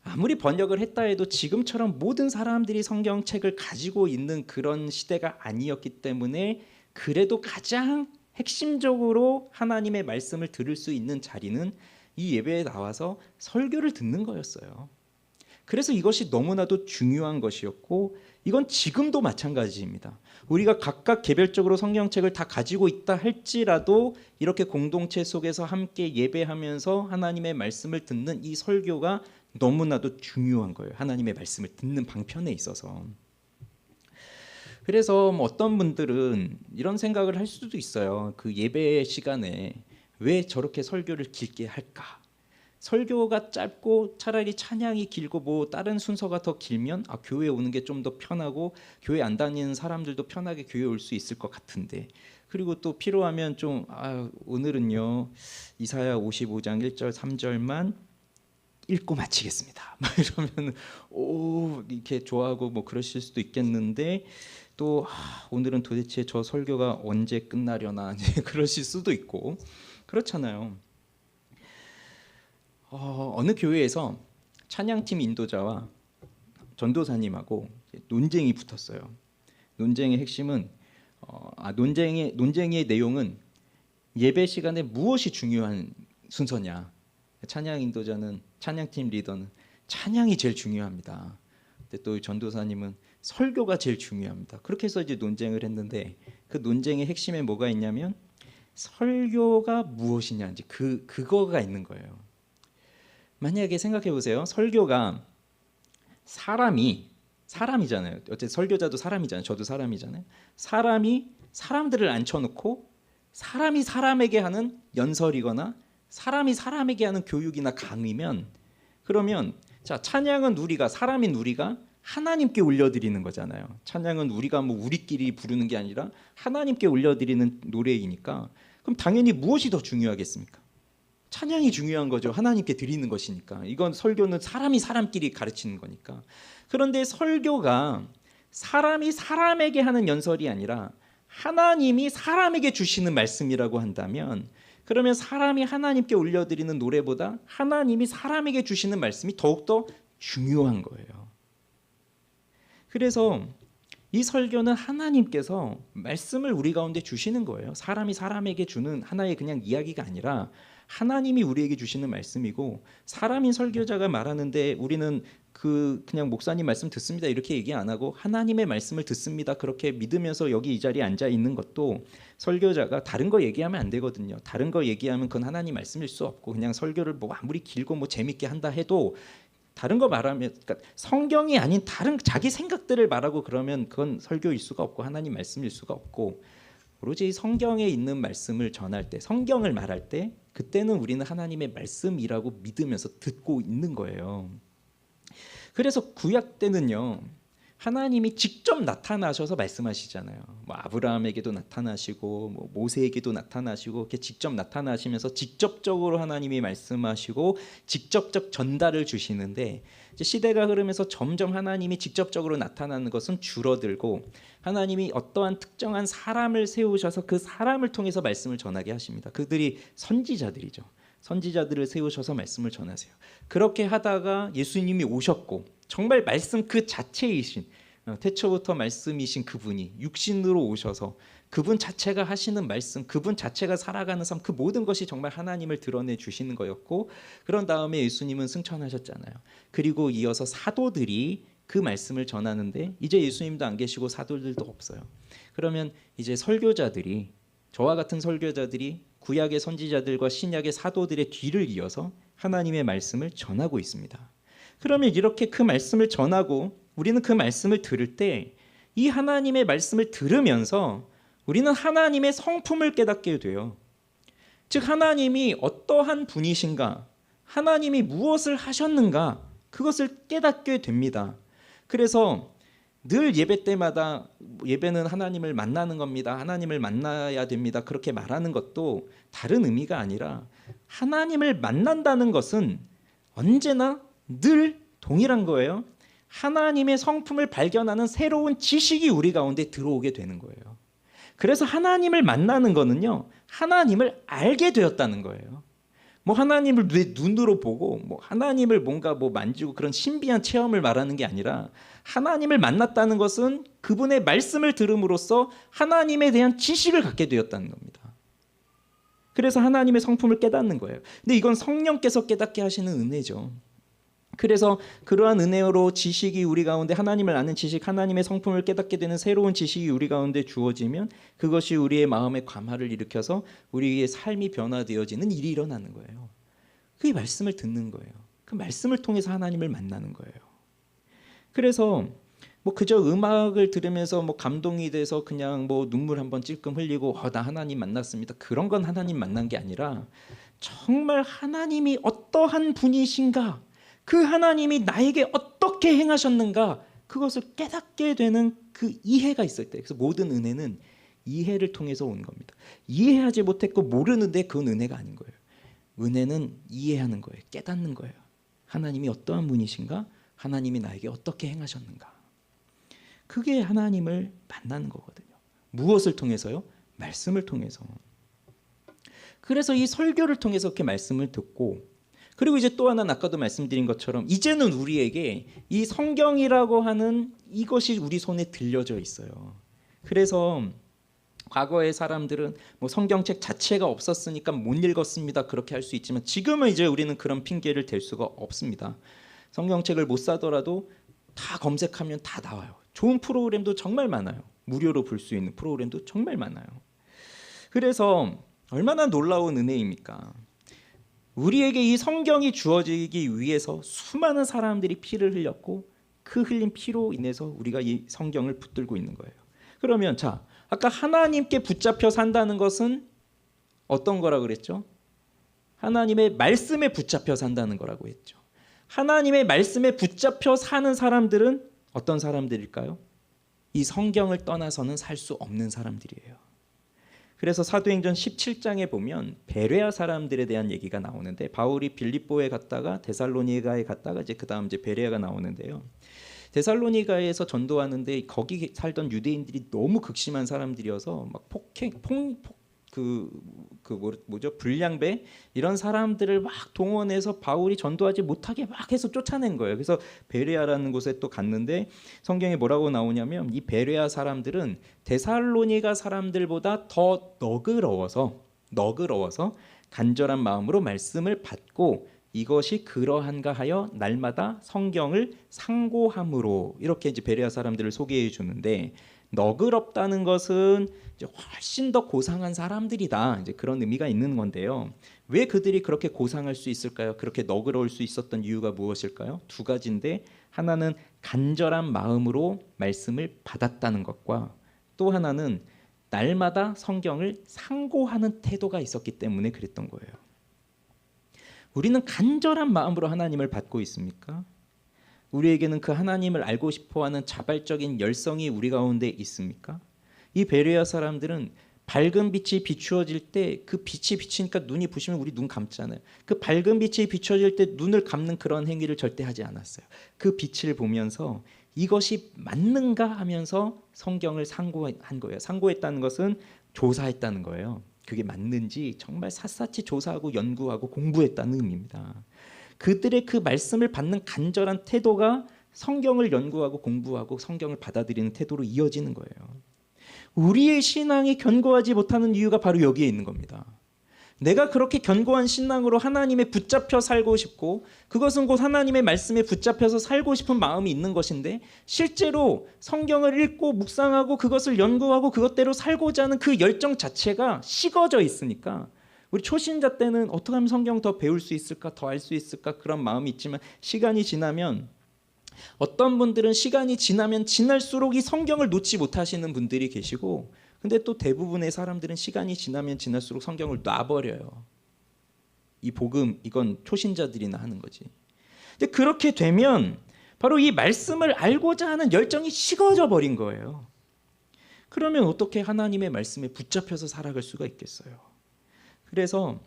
아무리 번역을 했다 해도 지금처럼 모든 사람들이 성경책을 가지고 있는 그런 시대가 아니었기 때문에 그래도 가장 핵심적으로 하나님의 말씀을 들을 수 있는 자리는 이 예배에 나와서 설교를 듣는 거였어요. 그래서 이것이 너무나도 중요한 것이었고 이건 지금도 마찬가지입니다. 우리가 각각 개별적으로 성경책을 다 가지고 있다 할지라도 이렇게 공동체 속에서 함께 예배하면서 하나님의 말씀을 듣는 이 설교가 너무나도 중요한 거예요. 하나님의 말씀을 듣는 방편에 있어서. 그래서 어떤 분들은 이런 생각을 할 수도 있어요. 그 예배 시간에 왜 저렇게 설교를 길게 할까? 설교가 짧고 차라리 찬양이 길고 뭐 다른 순서가 더 길면 교회 오는 게 좀 더 편하고 교회 안 다니는 사람들도 편하게 교회 올 수 있을 것 같은데 그리고 또 필요하면 좀 오늘은요 이사야 55장 1절 3절만 읽고 마치겠습니다. 이러면 이렇게 좋아하고 뭐 그러실 수도 있겠는데 또 오늘은 도대체 저 설교가 언제 끝나려나 그러실 수도 있고 그렇잖아요. 어느 교회에서 찬양팀 인도자와 전도사님하고 논쟁이 붙었어요. 논쟁의 핵심은 논쟁의 내용은 예배 시간에 무엇이 중요한 순서냐. 찬양 인도자는 찬양팀 리더는 찬양이 제일 중요합니다. 근데 또 전도사님은 설교가 제일 중요합니다. 그렇게 해서 이제 논쟁을 했는데 그 논쟁의 핵심에 뭐가 있냐면 설교가 무엇이냐인지 그거가 있는 거예요. 만약에 생각해 보세요. 설교가 사람이잖아요. 어쨌든 설교자도 사람이잖아요. 저도 사람이잖아요. 사람이 사람들을 앉혀놓고 사람이 사람에게 하는 연설이거나 사람이 사람에게 하는 교육이나 강의면 그러면 자 찬양은 우리가 사람인 우리가 하나님께 올려드리는 거잖아요. 찬양은 우리가 뭐 우리끼리 부르는 게 아니라 하나님께 올려드리는 노래이니까 그럼 당연히 무엇이 더 중요하겠습니까? 찬양이 중요한 거죠. 하나님께 드리는 것이니까. 이건 설교는 사람이 사람끼리 가르치는 거니까. 그런데 설교가 사람이 사람에게 하는 연설이 아니라 하나님이 사람에게 주시는 말씀이라고 한다면, 그러면 사람이 하나님께 올려드리는 노래보다 하나님이 사람에게 주시는 말씀이 더욱더 중요한 거예요. 그래서 이 설교는 하나님께서 말씀을 우리 가운데 주시는 거예요. 사람이 사람에게 주는 하나의 그냥 이야기가 아니라 하나님이 우리에게 주시는 말씀이고, 사람인 설교자가 말하는데 우리는 그냥 목사님 말씀 듣습니다 이렇게 얘기 안 하고 하나님의 말씀을 듣습니다 그렇게 믿으면서 여기 이 자리에 앉아 있는 것도, 설교자가 다른 거 얘기하면 안 되거든요. 다른 거 얘기하면 그건 하나님 말씀일 수 없고, 그냥 설교를 뭐 아무리 길고 뭐 재밌게 한다 해도 다른 거 말하면, 그러니까 성경이 아닌 다른 자기 생각들을 말하고 그러면 그건 설교일 수가 없고 하나님 말씀일 수가 없고, 오로지 성경에 있는 말씀을 전할 때, 성경을 말할 때, 그때는 우리는 하나님의 말씀이라고 믿으면서 듣고 있는 거예요. 그래서 구약 때는요, 하나님이 직접 나타나셔서 말씀하시잖아요. 뭐 아브라함에게도 나타나시고 뭐 모세에게도 나타나시고, 이렇게 직접 나타나시면서 직접적으로 하나님이 말씀하시고 직접적 전달을 주시는데, 이제 시대가 흐르면서 점점 하나님이 직접적으로 나타나는 것은 줄어들고, 하나님이 어떠한 특정한 사람을 세우셔서 그 사람을 통해서 말씀을 전하게 하십니다. 그들이 선지자들이죠. 선지자들을 세우셔서 말씀을 전하세요. 그렇게 하다가 예수님이 오셨고, 정말 말씀 그 자체이신, 태초부터 말씀이신 그분이 육신으로 오셔서 그분 자체가 하시는 말씀, 그분 자체가 살아가는 삶, 그 모든 것이 정말 하나님을 드러내 주시는 거였고, 그런 다음에 예수님은 승천하셨잖아요. 그리고 이어서 사도들이 그 말씀을 전하는데, 이제 예수님도 안 계시고 사도들도 없어요. 그러면 이제 설교자들이, 저와 같은 설교자들이 구약의 선지자들과 신약의 사도들의 뒤를 이어서 하나님의 말씀을 전하고 있습니다. 그러면 이렇게 그 말씀을 전하고 우리는 그 말씀을 들을 때, 이 하나님의 말씀을 들으면서 우리는 하나님의 성품을 깨닫게 돼요. 즉 하나님이 어떠한 분이신가, 하나님이 무엇을 하셨는가, 그것을 깨닫게 됩니다. 그래서 늘 예배 때마다 예배는 하나님을 만나는 겁니다, 하나님을 만나야 됩니다 그렇게 말하는 것도 다른 의미가 아니라, 하나님을 만난다는 것은 언제나 늘 동일한 거예요. 하나님의 성품을 발견하는 새로운 지식이 우리 가운데 들어오게 되는 거예요. 그래서 하나님을 만나는 거는요, 하나님을 알게 되었다는 거예요. 뭐 하나님을 눈으로 보고 뭐 하나님을 뭔가 뭐 만지고 그런 신비한 체험을 말하는 게 아니라, 하나님을 만났다는 것은 그분의 말씀을 들음으로써 하나님에 대한 지식을 갖게 되었다는 겁니다. 그래서 하나님의 성품을 깨닫는 거예요. 근데 이건 성령께서 깨닫게 하시는 은혜죠. 그래서 그러한 은혜로 지식이 우리 가운데, 하나님을 아는 지식, 하나님의 성품을 깨닫게 되는 새로운 지식이 우리 가운데 주어지면, 그것이 우리의 마음에 감화를 일으켜서 우리의 삶이 변화되어지는 일이 일어나는 거예요. 그게 말씀을 듣는 거예요. 그 말씀을 통해서 하나님을 만나는 거예요. 그래서 뭐 그저 음악을 들으면서 뭐 감동이 돼서 그냥 뭐 눈물 한번 찔끔 흘리고 나 하나님 만났습니다, 그런 건 하나님 만난 게 아니라, 정말 하나님이 어떠한 분이신가, 그 하나님이 나에게 어떻게 행하셨는가, 그것을 깨닫게 되는 그 이해가 있을 때, 그래서 모든 은혜는 이해를 통해서 오는 겁니다. 이해하지 못했고 모르는데 그건 은혜가 아닌 거예요. 은혜는 이해하는 거예요. 깨닫는 거예요. 하나님이 어떠한 분이신가, 하나님이 나에게 어떻게 행하셨는가. 그게 하나님을 만나는 거거든요. 무엇을 통해서요? 말씀을 통해서. 그래서 이 설교를 통해서 이렇게 말씀을 듣고, 그리고 이제 또 하나는 아까도 말씀드린 것처럼 이제는 우리에게 이 성경이라고 하는 이것이 우리 손에 들려져 있어요. 그래서 과거의 사람들은 뭐 성경책 자체가 없었으니까 못 읽었습니다 그렇게 할 수 있지만, 지금은 이제 우리는 그런 핑계를 댈 수가 없습니다. 성경책을 못 사더라도 다 검색하면 다 나와요. 좋은 프로그램도 정말 많아요. 무료로 볼 수 있는 프로그램도 정말 많아요. 그래서 얼마나 놀라운 은혜입니까? 우리에게 이 성경이 주어지기 위해서 수많은 사람들이 피를 흘렸고, 그 흘린 피로 인해서 우리가 이 성경을 붙들고 있는 거예요. 그러면 자, 아까 하나님께 붙잡혀 산다는 것은 어떤 거라 그랬죠? 하나님의 말씀에 붙잡혀 산다는 거라고 했죠. 하나님의 말씀에 붙잡혀 사는 사람들은 어떤 사람들일까요? 이 성경을 떠나서는 살 수 없는 사람들이에요. 그래서 사도행전 17장에 보면 베레아 사람들에 대한 얘기가 나오는데, 바울이 빌립보에 갔다가 데살로니가에 갔다가 이제 그다음 이제 베레아가 나오는데요. 데살로니가에서 전도하는데 거기 살던 유대인들이 너무 극심한 사람들이어서 막 뭐죠? 불량배 이런 사람들을 막 동원해서 바울이 전도하지 못하게 막 해서 쫓아낸 거예요. 그래서 베레아라는 곳에 또 갔는데 성경에 뭐라고 나오냐면 이 베레아 사람들은 데살로니가 사람들보다 더 너그러워서 간절한 마음으로 말씀을 받고 이것이 그러한가 하여 날마다 성경을 상고함으로, 이렇게 이제 베레아 사람들을 소개해 주는데, 너그럽다는 것은 이제 훨씬 더 고상한 사람들이다, 이제 그런 의미가 있는 건데요. 왜 그들이 그렇게 고상할 수 있을까요? 그렇게 너그러울 수 있었던 이유가 무엇일까요? 두 가지인데, 하나는 간절한 마음으로 말씀을 받았다는 것과 또 하나는 날마다 성경을 상고하는 태도가 있었기 때문에 그랬던 거예요. 우리는 간절한 마음으로 하나님을 받고 있습니까? 우리에게는 그 하나님을 알고 싶어하는 자발적인 열성이 우리 가운데 있습니까? 이 베레아 사람들은 밝은 빛이 비추어질 때 그 빛이 비치니까 눈이 부시면 우리 눈 감잖아요. 그 밝은 빛이 비춰질 때 눈을 감는 그런 행위를 절대 하지 않았어요. 그 빛을 보면서 이것이 맞는가 하면서 성경을 상고한 거예요. 상고했다는 것은 조사했다는 거예요. 그게 맞는지 정말 샅샅이 조사하고 연구하고 공부했다는 의미입니다. 그들의 그 말씀을 받는 간절한 태도가 성경을 연구하고 공부하고 성경을 받아들이는 태도로 이어지는 거예요. 우리의 신앙이 견고하지 못하는 이유가 바로 여기에 있는 겁니다. 내가 그렇게 견고한 신앙으로 하나님에 붙잡혀 살고 싶고, 그것은 곧 하나님의 말씀에 붙잡혀서 살고 싶은 마음이 있는 것인데, 실제로 성경을 읽고 묵상하고 그것을 연구하고 그것대로 살고자 하는 그 열정 자체가 식어져 있으니까, 우리 초신자 때는 어떻게 하면 성경 더 배울 수 있을까, 더 알 수 있을까, 그런 마음이 있지만, 시간이 지나면, 어떤 분들은 시간이 지나면 지날수록 이 성경을 놓지 못하시는 분들이 계시고, 근데 또 대부분의 사람들은 시간이 지나면 지날수록 성경을 놔버려요. 이 복음, 이건 초신자들이나 하는 거지. 근데 그렇게 되면 바로 이 말씀을 알고자 하는 열정이 식어져 버린 거예요. 그러면 어떻게 하나님의 말씀에 붙잡혀서 살아갈 수가 있겠어요? 그래서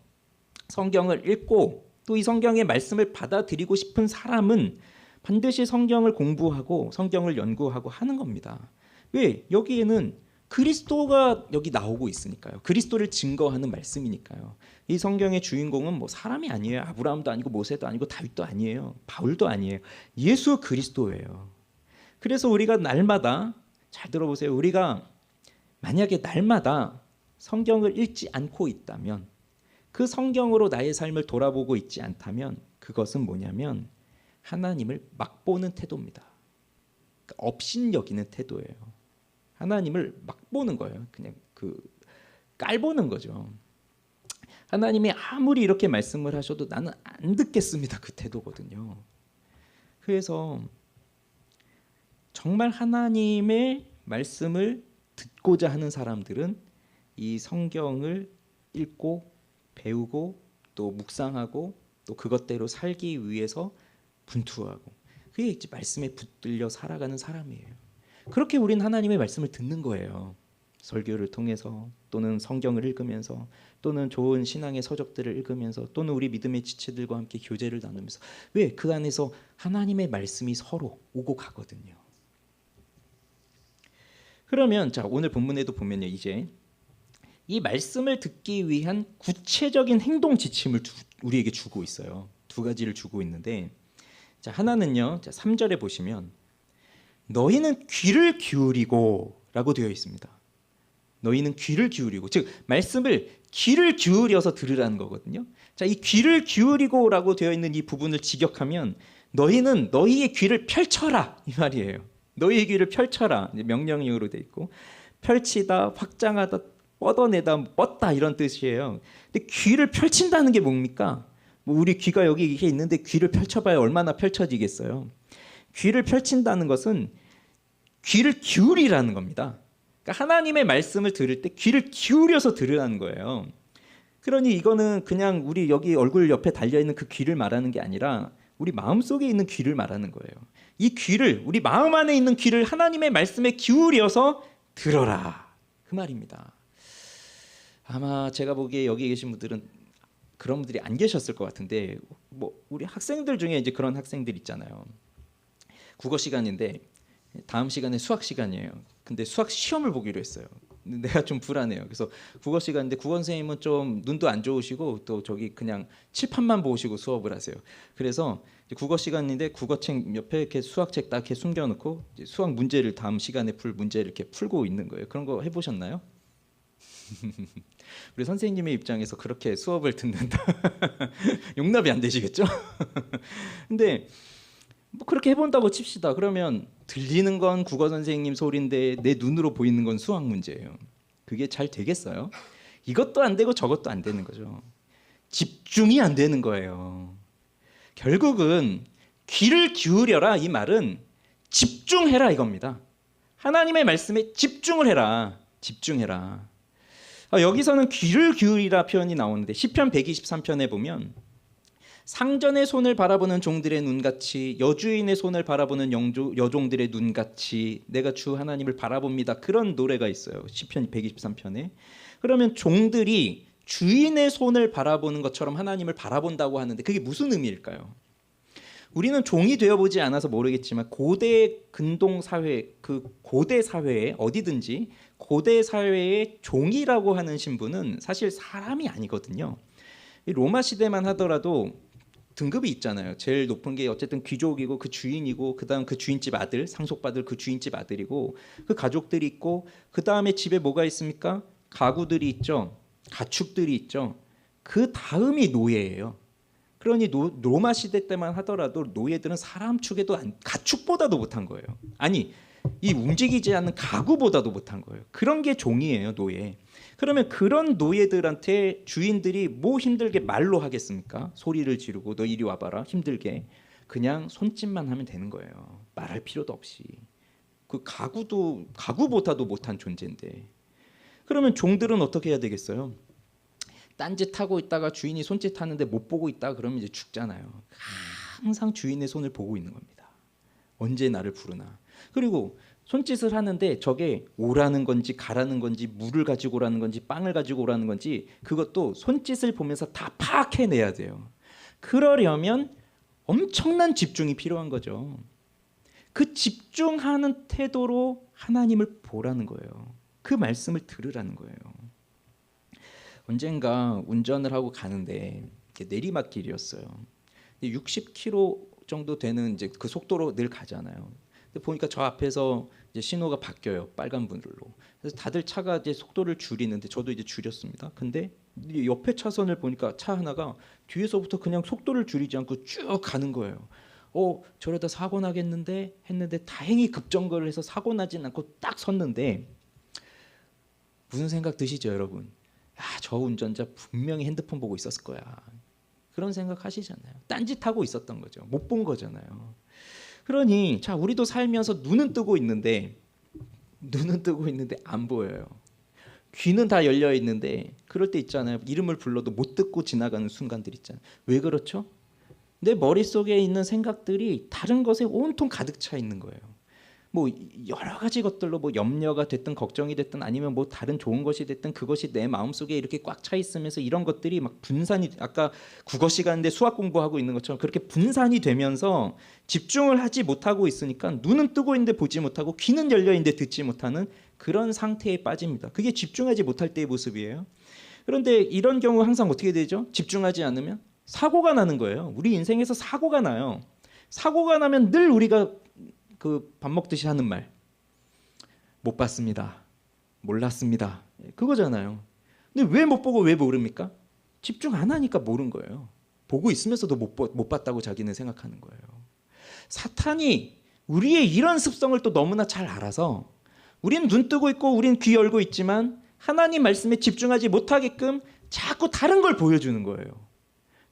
성경을 읽고 또 이 성경의 말씀을 받아들이고 싶은 사람은 반드시 성경을 공부하고 성경을 연구하고 하는 겁니다. 왜? 여기에는 그리스도가 여기 나오고 있으니까요. 그리스도를 증거하는 말씀이니까요. 이 성경의 주인공은 뭐 사람이 아니에요. 아브라함도 아니고 모세도 아니고 다윗도 아니에요. 바울도 아니에요. 예수 그리스도예요. 그래서 우리가 날마다, 잘 들어보세요. 우리가 만약에 날마다 성경을 읽지 않고 있다면, 그 성경으로 나의 삶을 돌아보고 있지 않다면, 그것은 뭐냐면 하나님을 막보는 태도입니다. 그러니까 업신여기는 태도예요. 하나님을 막보는 거예요. 그냥 깔보는 거죠. 하나님이 아무리 이렇게 말씀을 하셔도 나는 안 듣겠습니다. 그 태도거든요. 그래서 정말 하나님의 말씀을 듣고자 하는 사람들은 이 성경을 읽고 배우고 또 묵상하고 또 그것대로 살기 위해서 분투하고, 그게 이제 말씀에 붙들려 살아가는 사람이에요. 그렇게 우리는 하나님의 말씀을 듣는 거예요. 설교를 통해서, 또는 성경을 읽으면서, 또는 좋은 신앙의 서적들을 읽으면서, 또는 우리 믿음의 지체들과 함께 교제를 나누면서. 왜? 그 안에서 하나님의 말씀이 서로 오고 가거든요. 그러면 자, 오늘 본문에도 보면요, 이제 이 말씀을 듣기 위한 구체적인 행동 지침을 우리에게 주고 있어요. 두 가지를 주고 있는데, 자, 하나는요, 자, 3절에 보시면 너희는 귀를 기울이고 라고 되어 있습니다. 너희는 귀를 기울이고, 즉 말씀을 귀를 기울여서 들으라는 거거든요. 자, 이 귀를 기울이고 라고 되어 있는 이 부분을 직역하면 너희는 너희의 귀를 펼쳐라, 이 말이에요. 너희의 귀를 펼쳐라, 명령형으로 되어 있고, 펼치다, 확장하다, 뻗어내다, 뻗다, 이런 뜻이에요. 근데 귀를 펼친다는 게 뭡니까? 뭐 우리 귀가 여기 이렇게 있는데 귀를 펼쳐봐야 얼마나 펼쳐지겠어요. 귀를 펼친다는 것은 귀를 기울이라는 겁니다. 그러니까 하나님의 말씀을 들을 때 귀를 기울여서 들으라는 거예요. 그러니 이거는 그냥 우리 여기 얼굴 옆에 달려있는 그 귀를 말하는 게 아니라 우리 마음속에 있는 귀를 말하는 거예요. 이 귀를, 우리 마음 안에 있는 귀를 하나님의 말씀에 기울여서 들어라, 그 말입니다. 아마 제가 보기에 여기 계신 분들은 그런 분들이 안 계셨을 것 같은데, 뭐 우리 학생들 중에 이제 그런 학생들 있잖아요. 국어 시간인데 다음 시간에 수학 시간이에요. 근데 수학 시험을 보기로 했어요. 근데 내가 좀 불안해요. 그래서 국어 시간인데 국어 선생님은 좀 눈도 안 좋으시고 또 저기 그냥 칠판만 보시고 수업을 하세요. 그래서 국어 시간인데 국어책 옆에 이렇게 수학책 딱 이렇게 숨겨놓고 수학 문제를 다음 시간에 풀 문제를 이렇게 풀고 있는 거예요. 그런 거 해보셨나요? 우리 선생님의 입장에서 그렇게 수업을 듣는다 용납이 안 되시겠죠? 근데 뭐 그렇게 해본다고 칩시다. 그러면 들리는 건 국어 선생님 소리인데 내 눈으로 보이는 건 수학 문제예요. 그게 잘 되겠어요? 이것도 안 되고 저것도 안 되는 거죠. 집중이 안 되는 거예요. 결국은 귀를 기울여라, 이 말은 집중해라 이겁니다. 하나님의 말씀에 집중을 해라. 집중해라. 여기서는 귀를 기울이라 표현이 나오는데 시편 123편에 보면 상전의 손을 바라보는 종들의 눈같이 여주인의 손을 바라보는 여종들의 눈같이 내가 주 하나님을 바라봅니다. 그런 노래가 있어요. 시편 123편에. 그러면 종들이 주인의 손을 바라보는 것처럼 하나님을 바라본다고 하는데 그게 무슨 의미일까요? 우리는 종이 되어보지 않아서 모르겠지만 고대 근동 사회, 그 고대 사회에 어디든지 고대 사회의 종이라고 하는 신분은 사실 사람이 아니거든요. 로마 시대만 하더라도 등급이 있잖아요. 제일 높은 게 어쨌든 귀족이고 그 주인이고 그다음 그 주인집 아들, 상속받을 그 주인집 아들이고 그 가족들이 있고 그다음에 집에 뭐가 있습니까? 가구들이 있죠. 가축들이 있죠. 그 다음이 노예예요. 그러니 로마 시대 때만 하더라도 노예들은 사람 축에도 가축보다도 못한 거예요. 아니, 이 움직이지 않는 가구보다도 못한 거예요. 그런 게 종이에요, 노예. 그러면 그런 노예들한테 주인들이 뭐 힘들게 말로 하겠습니까? 소리를 지르고 너 이리 와봐라, 힘들게. 그냥 손짓만 하면 되는 거예요. 말할 필요도 없이. 그 가구보다도 못한 존재인데. 그러면 종들은 어떻게 해야 되겠어요? 딴짓하고 있다가 주인이 손짓하는데 못 보고 있다 그러면 이제 죽잖아요. 항상 주인의 손을 보고 있는 겁니다. 언제 나를 부르나. 그리고 손짓을 하는데 저게 오라는 건지 가라는 건지 물을 가지고 오라는 건지 빵을 가지고 오라는 건지 그것도 손짓을 보면서 다 파악해내야 돼요. 그러려면 엄청난 집중이 필요한 거죠. 그 집중하는 태도로 하나님을 보라는 거예요. 그 말씀을 들으라는 거예요. 언젠가 운전을 하고 가는데 내리막길이었어요. 60km 정도 되는 이제 그 속도로 늘 가잖아요. 근데 보니까 저 앞에서 이제 신호가 바뀌어요. 빨간불로. 그래서 다들 차가 이제 속도를 줄이는데 저도 이제 줄였습니다. 근데 옆에 차선을 보니까 차 하나가 뒤에서부터 그냥 속도를 줄이지 않고 쭉 가는 거예요. 저러다 사고 나겠는데 했는데 다행히 급정거를 해서 사고 나진 않고 딱 섰는데 무슨 생각 드시죠, 여러분? 저 운전자 분명히 핸드폰 보고 있었을 거야. 그런 생각 하시잖아요. 딴짓하고 있었던 거죠. 못 본 거잖아요. 그러니 자, 우리도 살면서 눈은 뜨고 있는데 안 보여요. 귀는 다 열려 있는데 그럴 때 있잖아요. 이름을 불러도 못 듣고 지나가는 순간들 있잖아요. 왜 그렇죠? 내 머릿속에 있는 생각들이 다른 것에 온통 가득 차 있는 거예요. 뭐 여러 가지 것들로 뭐 염려가 됐든 걱정이 됐든 아니면 뭐 다른 좋은 것이 됐든 그것이 내 마음속에 이렇게 꽉 차 있으면서 이런 것들이 막 분산이, 아까 국어 시간인데 수학 공부하고 있는 것처럼 그렇게 분산이 되면서 집중을 하지 못하고 있으니까 눈은 뜨고 있는데 보지 못하고 귀는 열려 있는데 듣지 못하는 그런 상태에 빠집니다. 그게 집중하지 못할 때의 모습이에요. 그런데 이런 경우 항상 어떻게 되죠? 집중하지 않으면 사고가 나는 거예요. 우리 인생에서 사고가 나요. 사고가 나면 늘 우리가 그 밥 먹듯이 하는 말, 못 봤습니다, 몰랐습니다, 그거잖아요. 근데 왜 못 보고 왜 모릅니까? 집중 안 하니까 모른 거예요. 보고 있으면서도 못 봤다고 자기는 생각하는 거예요. 사탄이 우리의 이런 습성을 또 너무나 잘 알아서 우린 눈 뜨고 있고 우린 귀 열고 있지만 하나님 말씀에 집중하지 못하게끔 자꾸 다른 걸 보여주는 거예요.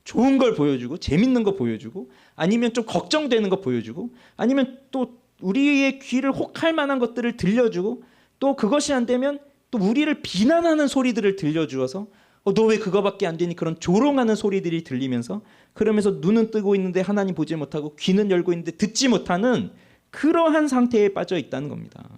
좋은 걸 보여주고 재밌는 거 보여주고 아니면 좀 걱정되는 거 보여주고 아니면 또 우리의 귀를 혹할 만한 것들을 들려주고 또 그것이 안 되면 또 우리를 비난하는 소리들을 들려주어서 너 왜 그거밖에 안 되니 그런 조롱하는 소리들이 들리면서 그러면서 눈은 뜨고 있는데 하나님 보지 못하고 귀는 열고 있는데 듣지 못하는 그러한 상태에 빠져 있다는 겁니다.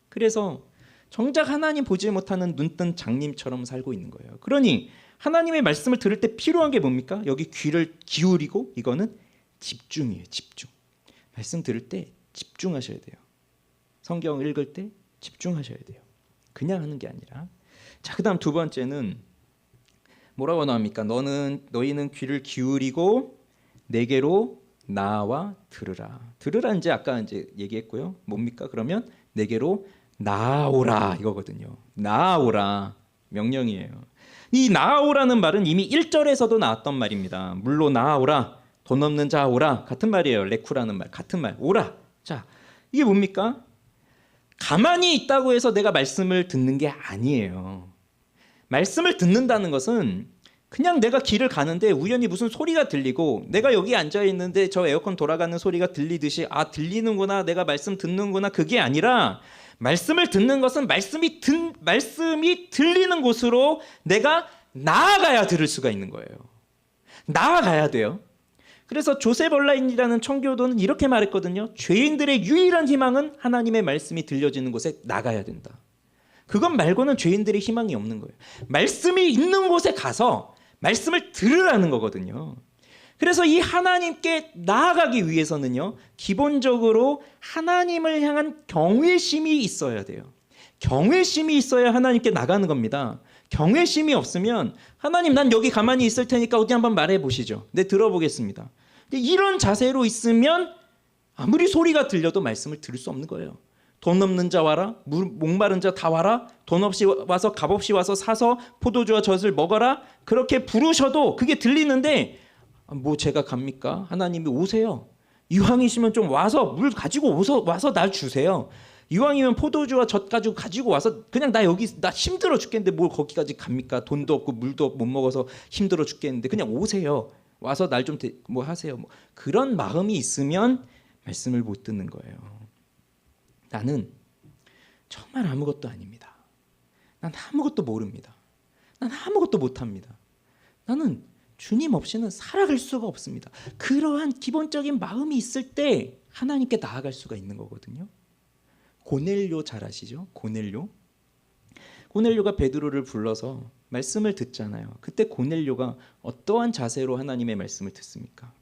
그래서 정작 하나님 보지 못하는 눈뜬 장님처럼 살고 있는 거예요. 그러니 하나님의 말씀을 들을 때 필요한 게 뭡니까? 여기 귀를 기울이고 이거는 집중이에요. 집중. 말씀 들을 때 집중하셔야 돼요. 성경 읽을 때 집중하셔야 돼요. 그냥 하는 게 아니라. 자, 그다음 두 번째는 뭐라고 나옵니까? 너희는 귀를 기울이고 내게로 나와 들으라. 들으라 이제 아까 이제 얘기했고요. 뭡니까? 그러면 내게로 나아오라 이거거든요. 나아오라 명령이에요. 이 나아오라는 말은 이미 1절에서도 나왔던 말입니다. 물로 나아오라, 돈 없는 자 오라 같은 말이에요. 레쿠라는 말 같은 말. 오라. 자, 이게 뭡니까? 가만히 있다고 해서 내가 말씀을 듣는 게 아니에요. 말씀을 듣는다는 것은 그냥 내가 길을 가는데 우연히 무슨 소리가 들리고 내가 여기 앉아 있는데 저 에어컨 돌아가는 소리가 들리듯이 아 들리는구나 내가 말씀 듣는구나 그게 아니라 말씀을 듣는 것은 말씀이 들리는 곳으로 내가 나아가야 들을 수가 있는 거예요. 나아가야 돼요. 그래서 조셉 온라인이라는 청교도는 이렇게 말했거든요. 죄인들의 유일한 희망은 하나님의 말씀이 들려지는 곳에 나가야 된다. 그것 말고는 죄인들의 희망이 없는 거예요. 말씀이 있는 곳에 가서 말씀을 들으라는 거거든요. 그래서 이 하나님께 나아가기 위해서는요, 기본적으로 하나님을 향한 경외심이 있어야 돼요. 경외심이 있어야 하나님께 나가는 겁니다. 경외심이 없으면 하나님 난 여기 가만히 있을 테니까 어디 한번 말해 보시죠. 네, 들어보겠습니다. 이런 자세로 있으면 아무리 소리가 들려도 말씀을 들을 수 없는 거예요. 돈 없는 자 와라, 목마른 자 다 와라, 돈 없이 와서 값없이 와서 사서 포도주와 젖을 먹어라 그렇게 부르셔도 그게 들리는데 뭐 제가 갑니까? 하나님이 오세요. 이왕이시면 좀 와서 물 가지고 와서 날 주세요. 이왕이면 포도주와 젖 가지고 와서 그냥 나 여기 나 힘들어 죽겠는데 뭘 거기까지 갑니까? 돈도 없고 물도 못 먹어서 힘들어 죽겠는데 그냥 오세요. 와서 날 좀 뭐 하세요. 뭐 그런 마음이 있으면 말씀을 못 듣는 거예요. 나는 정말 아무것도 아닙니다. 난 아무것도 모릅니다. 난 아무것도 못합니다. 나는 주님 없이는 살아갈 수가 없습니다. 그러한 기본적인 마음이 있을 때 하나님께 나아갈 수가 있는 거거든요. 고넬료 잘 아시죠? 고넬료가 베드로를 불러서 말씀을 듣잖아요. 그때 고넬료가 어떠한 자세로 하나님의 말씀을 듣습니까?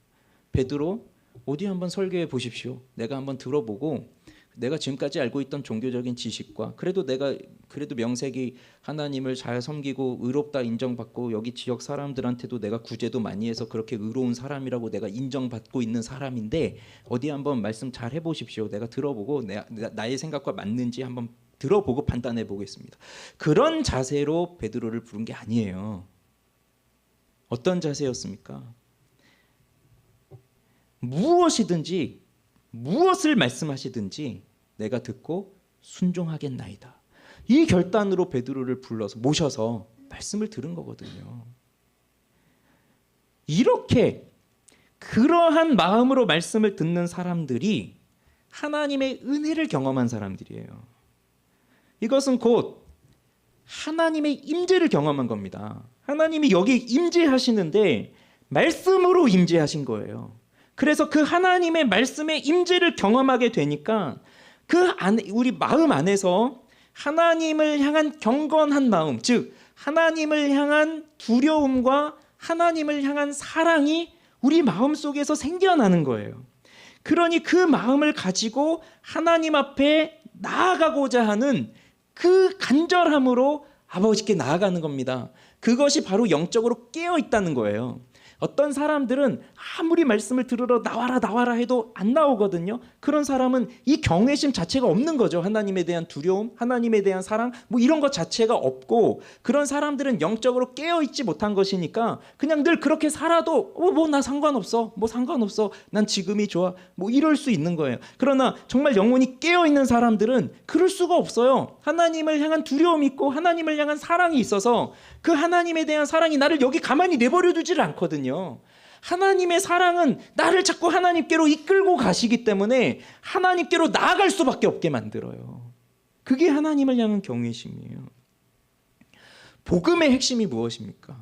베드로 어디 한번 설교해 보십시오. 내가 한번 들어보고 내가 지금까지 알고 있던 종교적인 지식과 그래도 명색이 하나님을 잘 섬기고 의롭다 인정받고 여기 지역 사람들한테도 내가 구제도 많이 해서 그렇게 의로운 사람이라고 내가 인정받고 있는 사람인데 어디 한번 말씀 잘 해보십시오. 내가 들어보고 나의 생각과 맞는지 한번 들어보고 판단해 보겠습니다. 그런 자세로 베드로를 부른 게 아니에요. 어떤 자세였습니까? 무엇이든지 무엇을 말씀하시든지 내가 듣고 순종하겠나이다. 이 결단으로 베드로를 불러서 모셔서 말씀을 들은 거거든요. 이렇게 그러한 마음으로 말씀을 듣는 사람들이 하나님의 은혜를 경험한 사람들이에요. 이것은 곧 하나님의 임재를 경험한 겁니다. 하나님이 여기 임재하시는데 말씀으로 임재하신 거예요. 그래서 그 하나님의 말씀의 임재를 경험하게 되니까 그 안에 우리 마음 안에서 하나님을 향한 경건한 마음, 즉 하나님을 향한 두려움과 하나님을 향한 사랑이 우리 마음 속에서 생겨나는 거예요. 그러니 그 마음을 가지고 하나님 앞에 나아가고자 하는 그 간절함으로 아버지께 나아가는 겁니다. 그것이 바로 영적으로 깨어 있다는 거예요. 어떤 사람들은 아무리 말씀을 들으러 나와라 해도 안 나오거든요. 그런 사람은 이 경외심 자체가 없는 거죠. 하나님에 대한 두려움, 하나님에 대한 사랑 뭐 이런 것 자체가 없고 그런 사람들은 영적으로 깨어있지 못한 것이니까 그냥 늘 그렇게 살아도 뭐 나 상관없어. 난 지금이 좋아. 뭐 이럴 수 있는 거예요. 그러나 정말 영혼이 깨어있는 사람들은 그럴 수가 없어요. 하나님을 향한 두려움이 있고 하나님을 향한 사랑이 있어서 그 하나님에 대한 사랑이 나를 여기 가만히 내버려 두질 않거든요. 하나님의 사랑은 나를 자꾸 하나님께로 이끌고 가시기 때문에 하나님께로 나아갈 수밖에 없게 만들어요. 그게 하나님을 향한 경외심이에요. 복음의 핵심이 무엇입니까?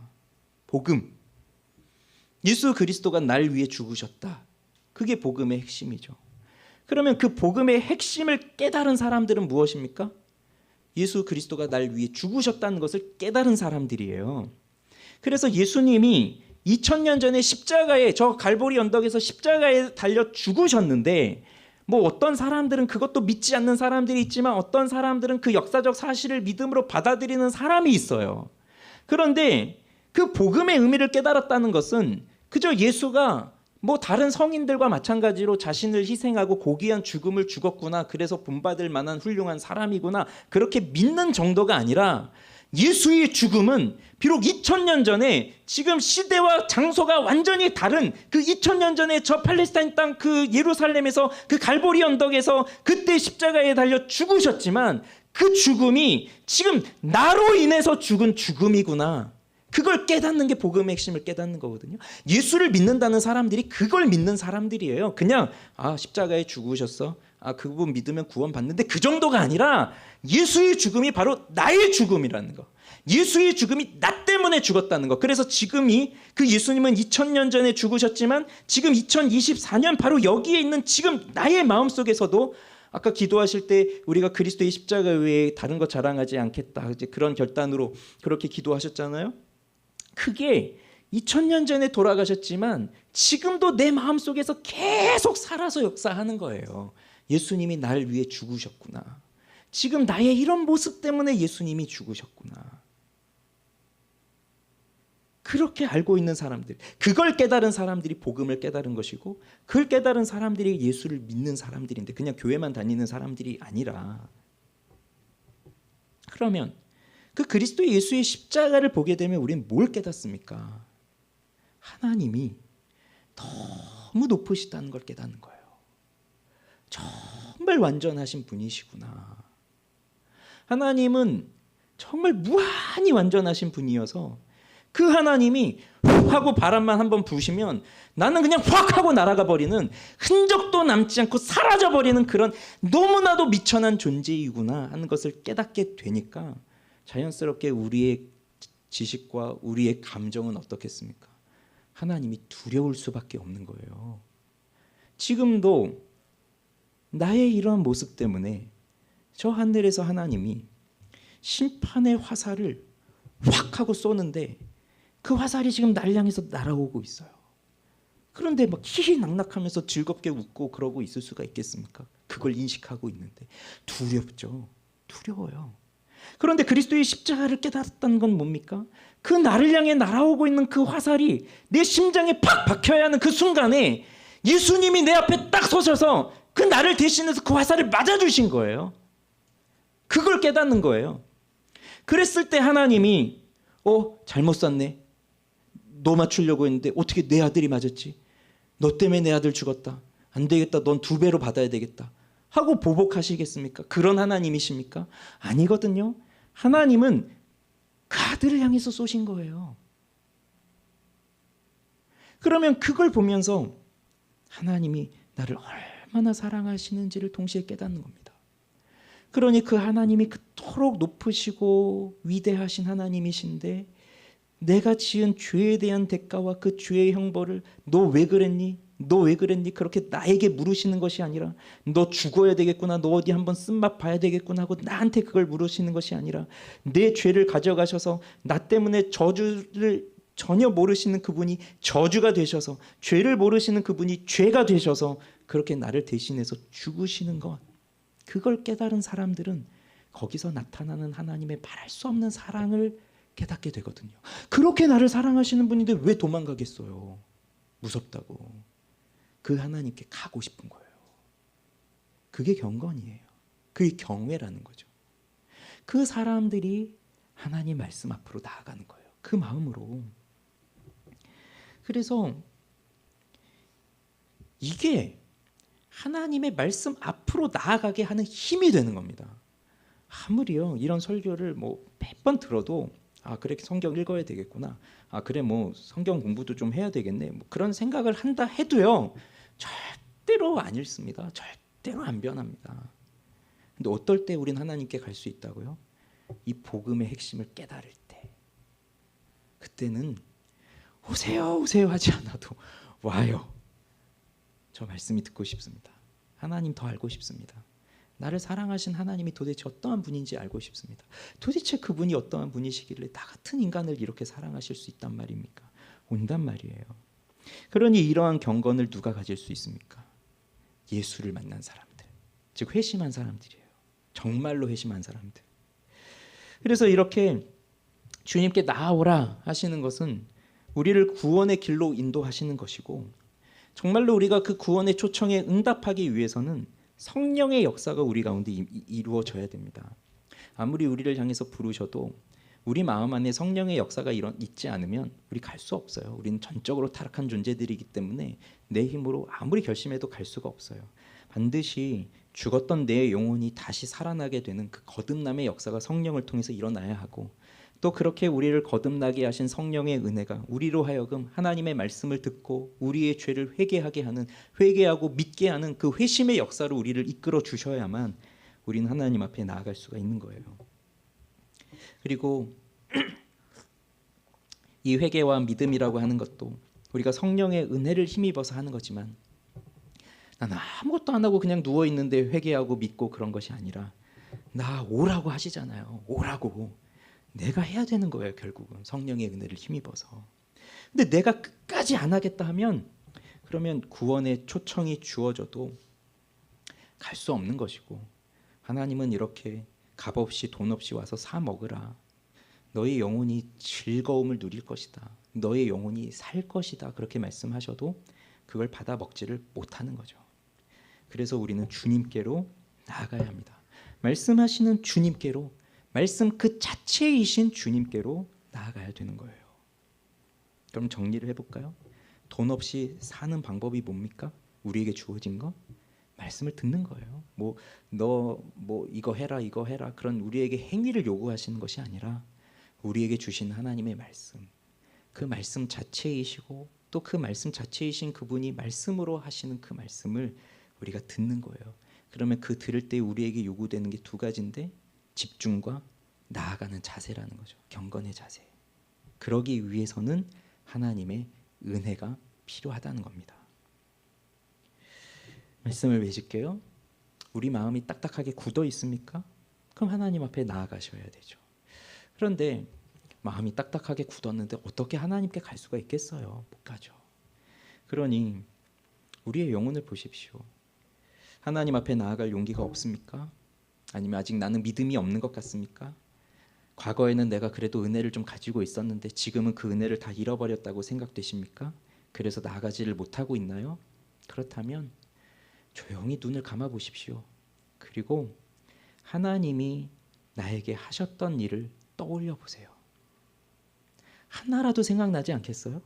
복음. 예수 그리스도가 날 위해 죽으셨다. 그게 복음의 핵심이죠. 그러면 그 복음의 핵심을 깨달은 사람들은 무엇입니까? 예수 그리스도가 날 위해 죽으셨다는 것을 깨달은 사람들이에요. 그래서 예수님이 2000년 전에 십자가에, 저 갈보리 언덕에서 십자가에 달려 죽으셨는데, 뭐 어떤 사람들은 그것도 믿지 않는 사람들이 있지만 어떤 사람들은 그 역사적 사실을 믿음으로 받아들이는 사람이 있어요. 그런데 그 복음의 의미를 깨달았다는 것은 그저 예수가 뭐 다른 성인들과 마찬가지로 자신을 희생하고 고귀한 죽음을 죽었구나, 그래서 본받을 만한 훌륭한 사람이구나, 그렇게 믿는 정도가 아니라 예수의 죽음은 비록 2000년 전에 지금 시대와 장소가 완전히 다른 그 2000년 전에 저 팔레스타인 땅 그 예루살렘에서 그 갈보리 언덕에서 그때 십자가에 달려 죽으셨지만 그 죽음이 지금 나로 인해서 죽은 죽음이구나, 그걸 깨닫는 게 복음의 핵심을 깨닫는 거거든요. 예수를 믿는다는 사람들이 그걸 믿는 사람들이에요. 그냥 십자가에 죽으셨어, 그분 믿으면 구원 받는데, 그 정도가 아니라 예수의 죽음이 바로 나의 죽음이라는 거, 예수의 죽음이 나 때문에 죽었다는 거. 그래서 지금이 그 예수님은 2000년 전에 죽으셨지만 지금 2024년 바로 여기에 있는 지금 나의 마음속에서도, 아까 기도하실 때 우리가 그리스도의 십자가 외에 다른 것 자랑하지 않겠다, 이제 그런 결단으로 그렇게 기도하셨잖아요. 그게 2000년 전에 돌아가셨지만 지금도 내 마음속에서 계속 살아서 역사하는 거예요. 예수님이 날 위해 죽으셨구나, 지금 나의 이런 모습 때문에 예수님이 죽으셨구나. 그렇게 알고 있는 사람들, 그걸 깨달은 사람들이 복음을 깨달은 것이고, 그걸 깨달은 사람들이 예수를 믿는 사람들인데 그냥 교회만 다니는 사람들이 아니라. 그러면 그 그리스도 예수의 십자가를 보게 되면 우리는 뭘 깨닫습니까? 하나님이 너무 높으시다는 걸 깨닫는 거예요. 정말 완전하신 분이시구나. 하나님은 정말 무한히 완전하신 분이어서 그 하나님이 훅 하고 바람만 한번 부시면 나는 그냥 확 하고 날아가 버리는, 흔적도 남지 않고 사라져 버리는 그런 너무나도 미천한 존재이구나 하는 것을 깨닫게 되니까 자연스럽게 우리의 지식과 우리의 감정은 어떻겠습니까? 하나님이 두려울 수밖에 없는 거예요. 지금도 나의 이러한 모습 때문에 저 하늘에서 하나님이 심판의 화살을 확 하고 쏘는데 그 화살이 지금 날 향해서 날아오고 있어요. 그런데 막 희희낙낙하면서 즐겁게 웃고 그러고 있을 수가 있겠습니까? 그걸 인식하고 있는데 두렵죠. 두려워요. 그런데 그리스도의 십자가를 깨달았다는 건 뭡니까? 그 나를 향해 날아오고 있는 그 화살이 내 심장에 팍 박혀야 하는 그 순간에 예수님이 내 앞에 딱 서셔서 그 나를 대신해서 그 화살을 맞아주신 거예요. 그걸 깨닫는 거예요. 그랬을 때 하나님이 잘못 쐈네, 너 맞추려고 했는데 어떻게 내 아들이 맞았지, 너 때문에 내 아들 죽었다, 안 되겠다, 넌 2배로 받아야 되겠다 하고 보복하시겠습니까? 그런 하나님이십니까? 아니거든요. 하나님은 그 아들을 향해서 쏘신 거예요. 그러면 그걸 보면서 하나님이 나를 얼마나 사랑하시는지를 동시에 깨닫는 겁니다. 그러니 그 하나님이 그토록 높으시고 위대하신 하나님이신데 내가 지은 죄에 대한 대가와 그 죄의 형벌을 너 왜 그랬니? 너 왜 그랬니? 그렇게 나에게 물으시는 것이 아니라 너 죽어야 되겠구나, 너 어디 한번 쓴맛 봐야 되겠구나 하고 나한테 그걸 물으시는 것이 아니라 내 죄를 가져가셔서 나 때문에 저주를 전혀 모르시는 그분이 저주가 되셔서, 죄를 모르시는 그분이 죄가 되셔서 그렇게 나를 대신해서 죽으시는 것, 그걸 깨달은 사람들은 거기서 나타나는 하나님의 말할 수 없는 사랑을 깨닫게 되거든요. 그렇게 나를 사랑하시는 분인데 왜 도망가겠어요? 무섭다고. 그 하나님께 가고 싶은 거예요. 그게 경건이에요. 그게 경외라는 거죠. 그 사람들이 하나님 말씀 앞으로 나아가는 거예요. 그 마음으로. 그래서 이게 하나님의 말씀 앞으로 나아가게 하는 힘이 되는 겁니다. 아무리요 이런 설교를 뭐 100번 들어도 그래 성경 읽어야 되겠구나, 그래 뭐 성경 공부도 좀 해야 되겠네, 뭐 그런 생각을 한다 해도요 절대로 안 읽습니다. 절대로 안 변합니다. 근데 어떨 때 우린 하나님께 갈 수 있다고요? 이 복음의 핵심을 깨달을 때. 그때는 오세요 오세요 하지 않아도 와요. 저 말씀이 듣고 싶습니다. 하나님 더 알고 싶습니다. 나를 사랑하신 하나님이 도대체 어떠한 분인지 알고 싶습니다. 도대체 그분이 어떠한 분이시길래 나 같은 인간을 이렇게 사랑하실 수 있단 말입니까? 온단 말이에요. 그러니 이러한 경건을 누가 가질 수 있습니까? 예수를 만난 사람들, 즉 회심한 사람들이에요. 정말로 회심한 사람들. 그래서 이렇게 주님께 나아오라 하시는 것은 우리를 구원의 길로 인도하시는 것이고, 정말로 우리가 그 구원의 초청에 응답하기 위해서는 성령의 역사가 우리 가운데 이루어져야 됩니다. 아무리 우리를 향해서 부르셔도 우리 마음 안에 성령의 역사가 있지 않으면 우리 갈 수 없어요. 우리는 전적으로 타락한 존재들이기 때문에 내 힘으로 아무리 결심해도 갈 수가 없어요. 반드시 죽었던 내 영혼이 다시 살아나게 되는 그 거듭남의 역사가 성령을 통해서 일어나야 하고, 또 그렇게 우리를 거듭나게 하신 성령의 은혜가 우리로 하여금 하나님의 말씀을 듣고 우리의 죄를 회개하게 하는, 회개하고 믿게 하는 그 회심의 역사로 우리를 이끌어 주셔야만 우리는 하나님 앞에 나아갈 수가 있는 거예요. 그리고 이 회개와 믿음이라고 하는 것도 우리가 성령의 은혜를 힘입어서 하는 거지만, 나는 아무것도 안 하고 그냥 누워 있는데 회개하고 믿고 그런 것이 아니라, 나 오라고 하시잖아요. 오라고. 내가 해야 되는 거예요. 결국은 성령의 은혜를 힘입어서. 근데 내가 끝까지 안 하겠다 하면, 그러면 구원의 초청이 주어져도 갈 수 없는 것이고, 하나님은 이렇게 값 없이 돈 없이 와서 사 먹으라, 너의 영혼이 즐거움을 누릴 것이다, 너의 영혼이 살 것이다, 그렇게 말씀하셔도 그걸 받아 먹지를 못하는 거죠. 그래서 우리는 주님께로 나아가야 합니다. 말씀하시는 주님께로, 말씀 그 자체이신 주님께로 나아가야 되는 거예요. 그럼 정리를 해볼까요? 돈 없이 사는 방법이 뭡니까? 우리에게 주어진 거? 말씀을 듣는 거예요. 너 이거 해라 이거 해라, 그런 우리에게 행위를 요구하시는 것이 아니라 우리에게 주신 하나님의 말씀, 그 말씀 자체이시고 또 그 말씀 자체이신 그분이 말씀으로 하시는 그 말씀을 우리가 듣는 거예요. 그러면 그 들을 때 우리에게 요구되는 게 두 가지인데, 집중과 나아가는 자세라는 거죠. 경건의 자세. 그러기 위해서는 하나님의 은혜가 필요하다는 겁니다. 말씀을 맺을게요. 우리 마음이 딱딱하게 굳어 있습니까? 그럼 하나님 앞에 나아가셔야 되죠. 그런데 마음이 딱딱하게 굳었는데 어떻게 하나님께 갈 수가 있겠어요? 못 가죠. 그러니 우리의 영혼을 보십시오. 하나님 앞에 나아갈 용기가 없습니까? 아니면 아직 나는 믿음이 없는 것 같습니까? 과거에는 내가 그래도 은혜를 좀 가지고 있었는데 지금은 그 은혜를 다 잃어버렸다고 생각되십니까? 그래서 나아가지를 못하고 있나요? 그렇다면 조용히 눈을 감아 보십시오. 그리고 하나님이 나에게 하셨던 일을 떠올려 보세요. 하나라도 생각나지 않겠어요?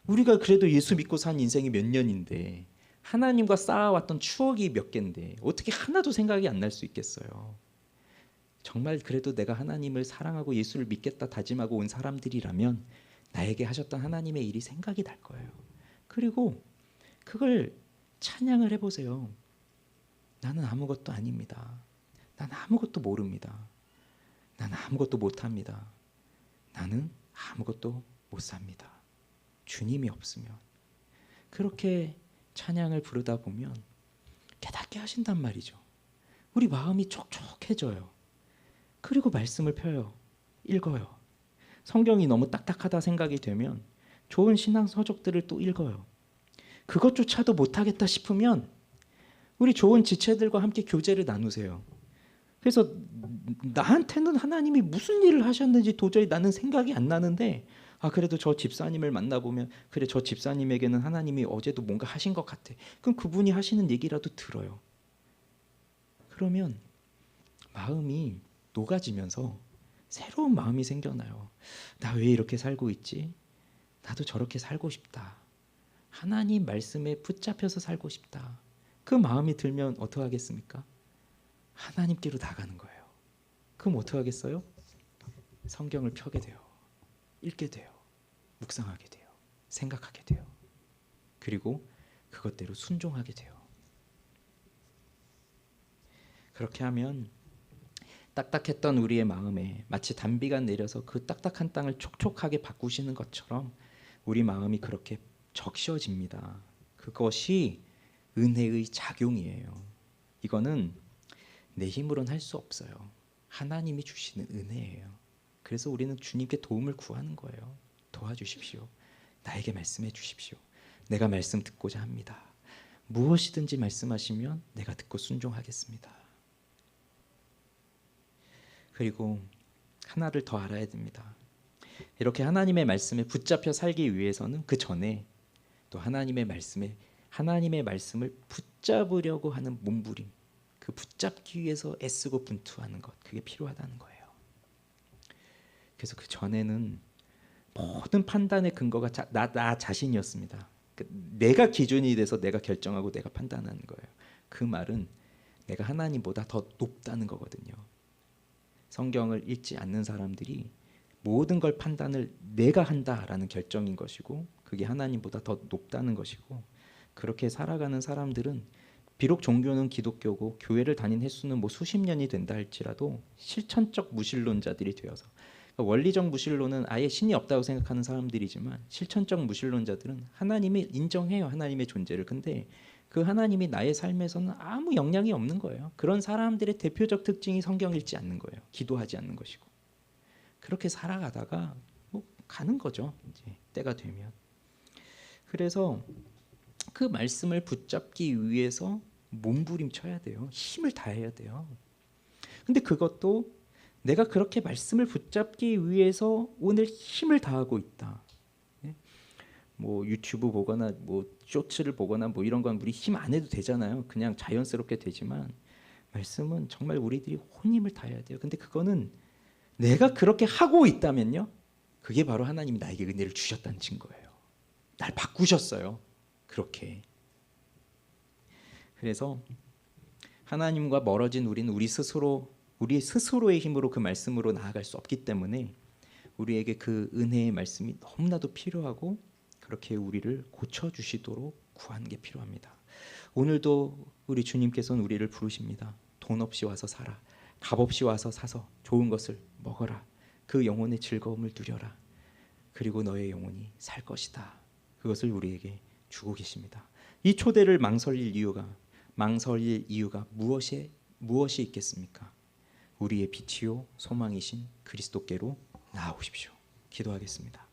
우리가 그래도 예수 믿고 산 인생이 몇 년인데, 하나님과 쌓아왔던 추억이 몇 개인데 어떻게 하나도 생각이 안 날 수 있겠어요? 정말 그래도 내가 하나님을 사랑하고 예수를 믿겠다 다짐하고 온 사람들이라면 나에게 하셨던 하나님의 일이 생각이 날 거예요. 그리고 그걸 찬양을 해보세요. 나는 아무것도 아닙니다. 나는 아무것도 모릅니다. 나는 아무것도 못합니다. 나는 아무것도 못 삽니다. 주님이 없으면. 그렇게 찬양을 부르다 보면 깨닫게 하신단 말이죠. 우리 마음이 촉촉해져요. 그리고 말씀을 펴요. 읽어요. 성경이 너무 딱딱하다 생각이 되면 좋은 신앙 서적들을 또 읽어요. 그것조차도 못하겠다 싶으면 우리 좋은 지체들과 함께 교제를 나누세요. 그래서 나한테는 하나님이 무슨 일을 하셨는지 도저히 나는 생각이 안 나는데, 그래도 저 집사님을 만나보면 그래, 저 집사님에게는 하나님이 어제도 뭔가 하신 것 같아. 그럼 그분이 하시는 얘기라도 들어요. 그러면 마음이 녹아지면서 새로운 마음이 생겨나요. 나 왜 이렇게 살고 있지? 나도 저렇게 살고 싶다. 하나님 말씀에 붙잡혀서 살고 싶다. 그 마음이 들면 어떻게 하겠습니까? 하나님께로 나가는 거예요. 그럼 어떻게 하겠어요? 성경을 펴게 돼요. 읽게 돼요. 묵상하게 돼요. 생각하게 돼요. 그리고 그것대로 순종하게 돼요. 그렇게 하면 딱딱했던 우리의 마음에 마치 단비가 내려서 그 딱딱한 땅을 촉촉하게 바꾸시는 것처럼 우리 마음이 그렇게 적셔집니다. 그것이 은혜의 작용이에요. 이거는 내 힘으로는 할 수 없어요. 하나님이 주시는 은혜예요. 그래서 우리는 주님께 도움을 구하는 거예요. 도와주십시오. 나에게 말씀해 주십시오. 내가 말씀 듣고자 합니다. 무엇이든지 말씀하시면 내가 듣고 순종하겠습니다. 그리고 하나를 더 알아야 됩니다. 이렇게 하나님의 말씀에 붙잡혀 살기 위해서는 그 전에 또 하나님의 말씀을 붙잡으려고 하는 몸부림, 그 붙잡기 위해서 애쓰고 분투하는 것, 그게 필요하다는 거예요. 그래서 그 전에는 모든 판단의 근거가 나 자신이었습니다. 내가 기준이 돼서 내가 결정하고 내가 판단하는 거예요. 그 말은 내가 하나님보다 더 높다는 거거든요. 성경을 읽지 않는 사람들이 모든 걸 판단을 내가 한다라는 결정인 것이고, 그게 하나님보다 더 높다는 것이고, 그렇게 살아가는 사람들은 비록 종교는 기독교고 교회를 다닌 횟수는 뭐 수십 년이 된다 할지라도 실천적 무신론자들이 되어서, 그러니까 원리적 무신론은 아예 신이 없다고 생각하는 사람들이지만 실천적 무신론자들은 하나님이 인정해요, 하나님의 존재를. 근데 그 하나님이 나의 삶에서는 아무 영향이 없는 거예요. 그런 사람들의 대표적 특징이 성경 읽지 않는 거예요. 기도하지 않는 것이고. 그렇게 살아가다가 뭐 가는 거죠, 이제 때가 되면. 그래서 그 말씀을 붙잡기 위해서 몸부림쳐야 돼요. 힘을 다해야 돼요. 근데 그것도 내가 그렇게 말씀을 붙잡기 위해서 오늘 힘을 다하고 있다. 뭐 유튜브 보거나 뭐 쇼츠를 보거나 뭐 이런 건 우리 힘 안 해도 되잖아요. 그냥 자연스럽게 되지만 말씀은 정말 우리들이 온 힘을 다해야 돼요. 근데 그거는 내가 그렇게 하고 있다면요, 그게 바로 하나님이 나에게 은혜를 주셨다는 증거예요. 날 바꾸셨어요. 그렇게. 그래서 하나님과 멀어진 우리는 우리 스스로의 힘으로 그 말씀으로 나아갈 수 없기 때문에 우리에게 그 은혜의 말씀이 너무나도 필요하고, 그렇게 우리를 고쳐주시도록 구하는 게 필요합니다. 오늘도 우리 주님께서는 우리를 부르십니다. 돈 없이 와서 사라. 값 없이 와서 사서 좋은 것을 먹어라. 그 영혼의 즐거움을 누려라. 그리고 너의 영혼이 살 것이다. 그것을 우리에게 주고 계십니다. 이 초대를 망설일 이유가 무엇이 있겠습니까? 우리의 빛이요 소망이신 그리스도께로 나아오십시오. 기도하겠습니다.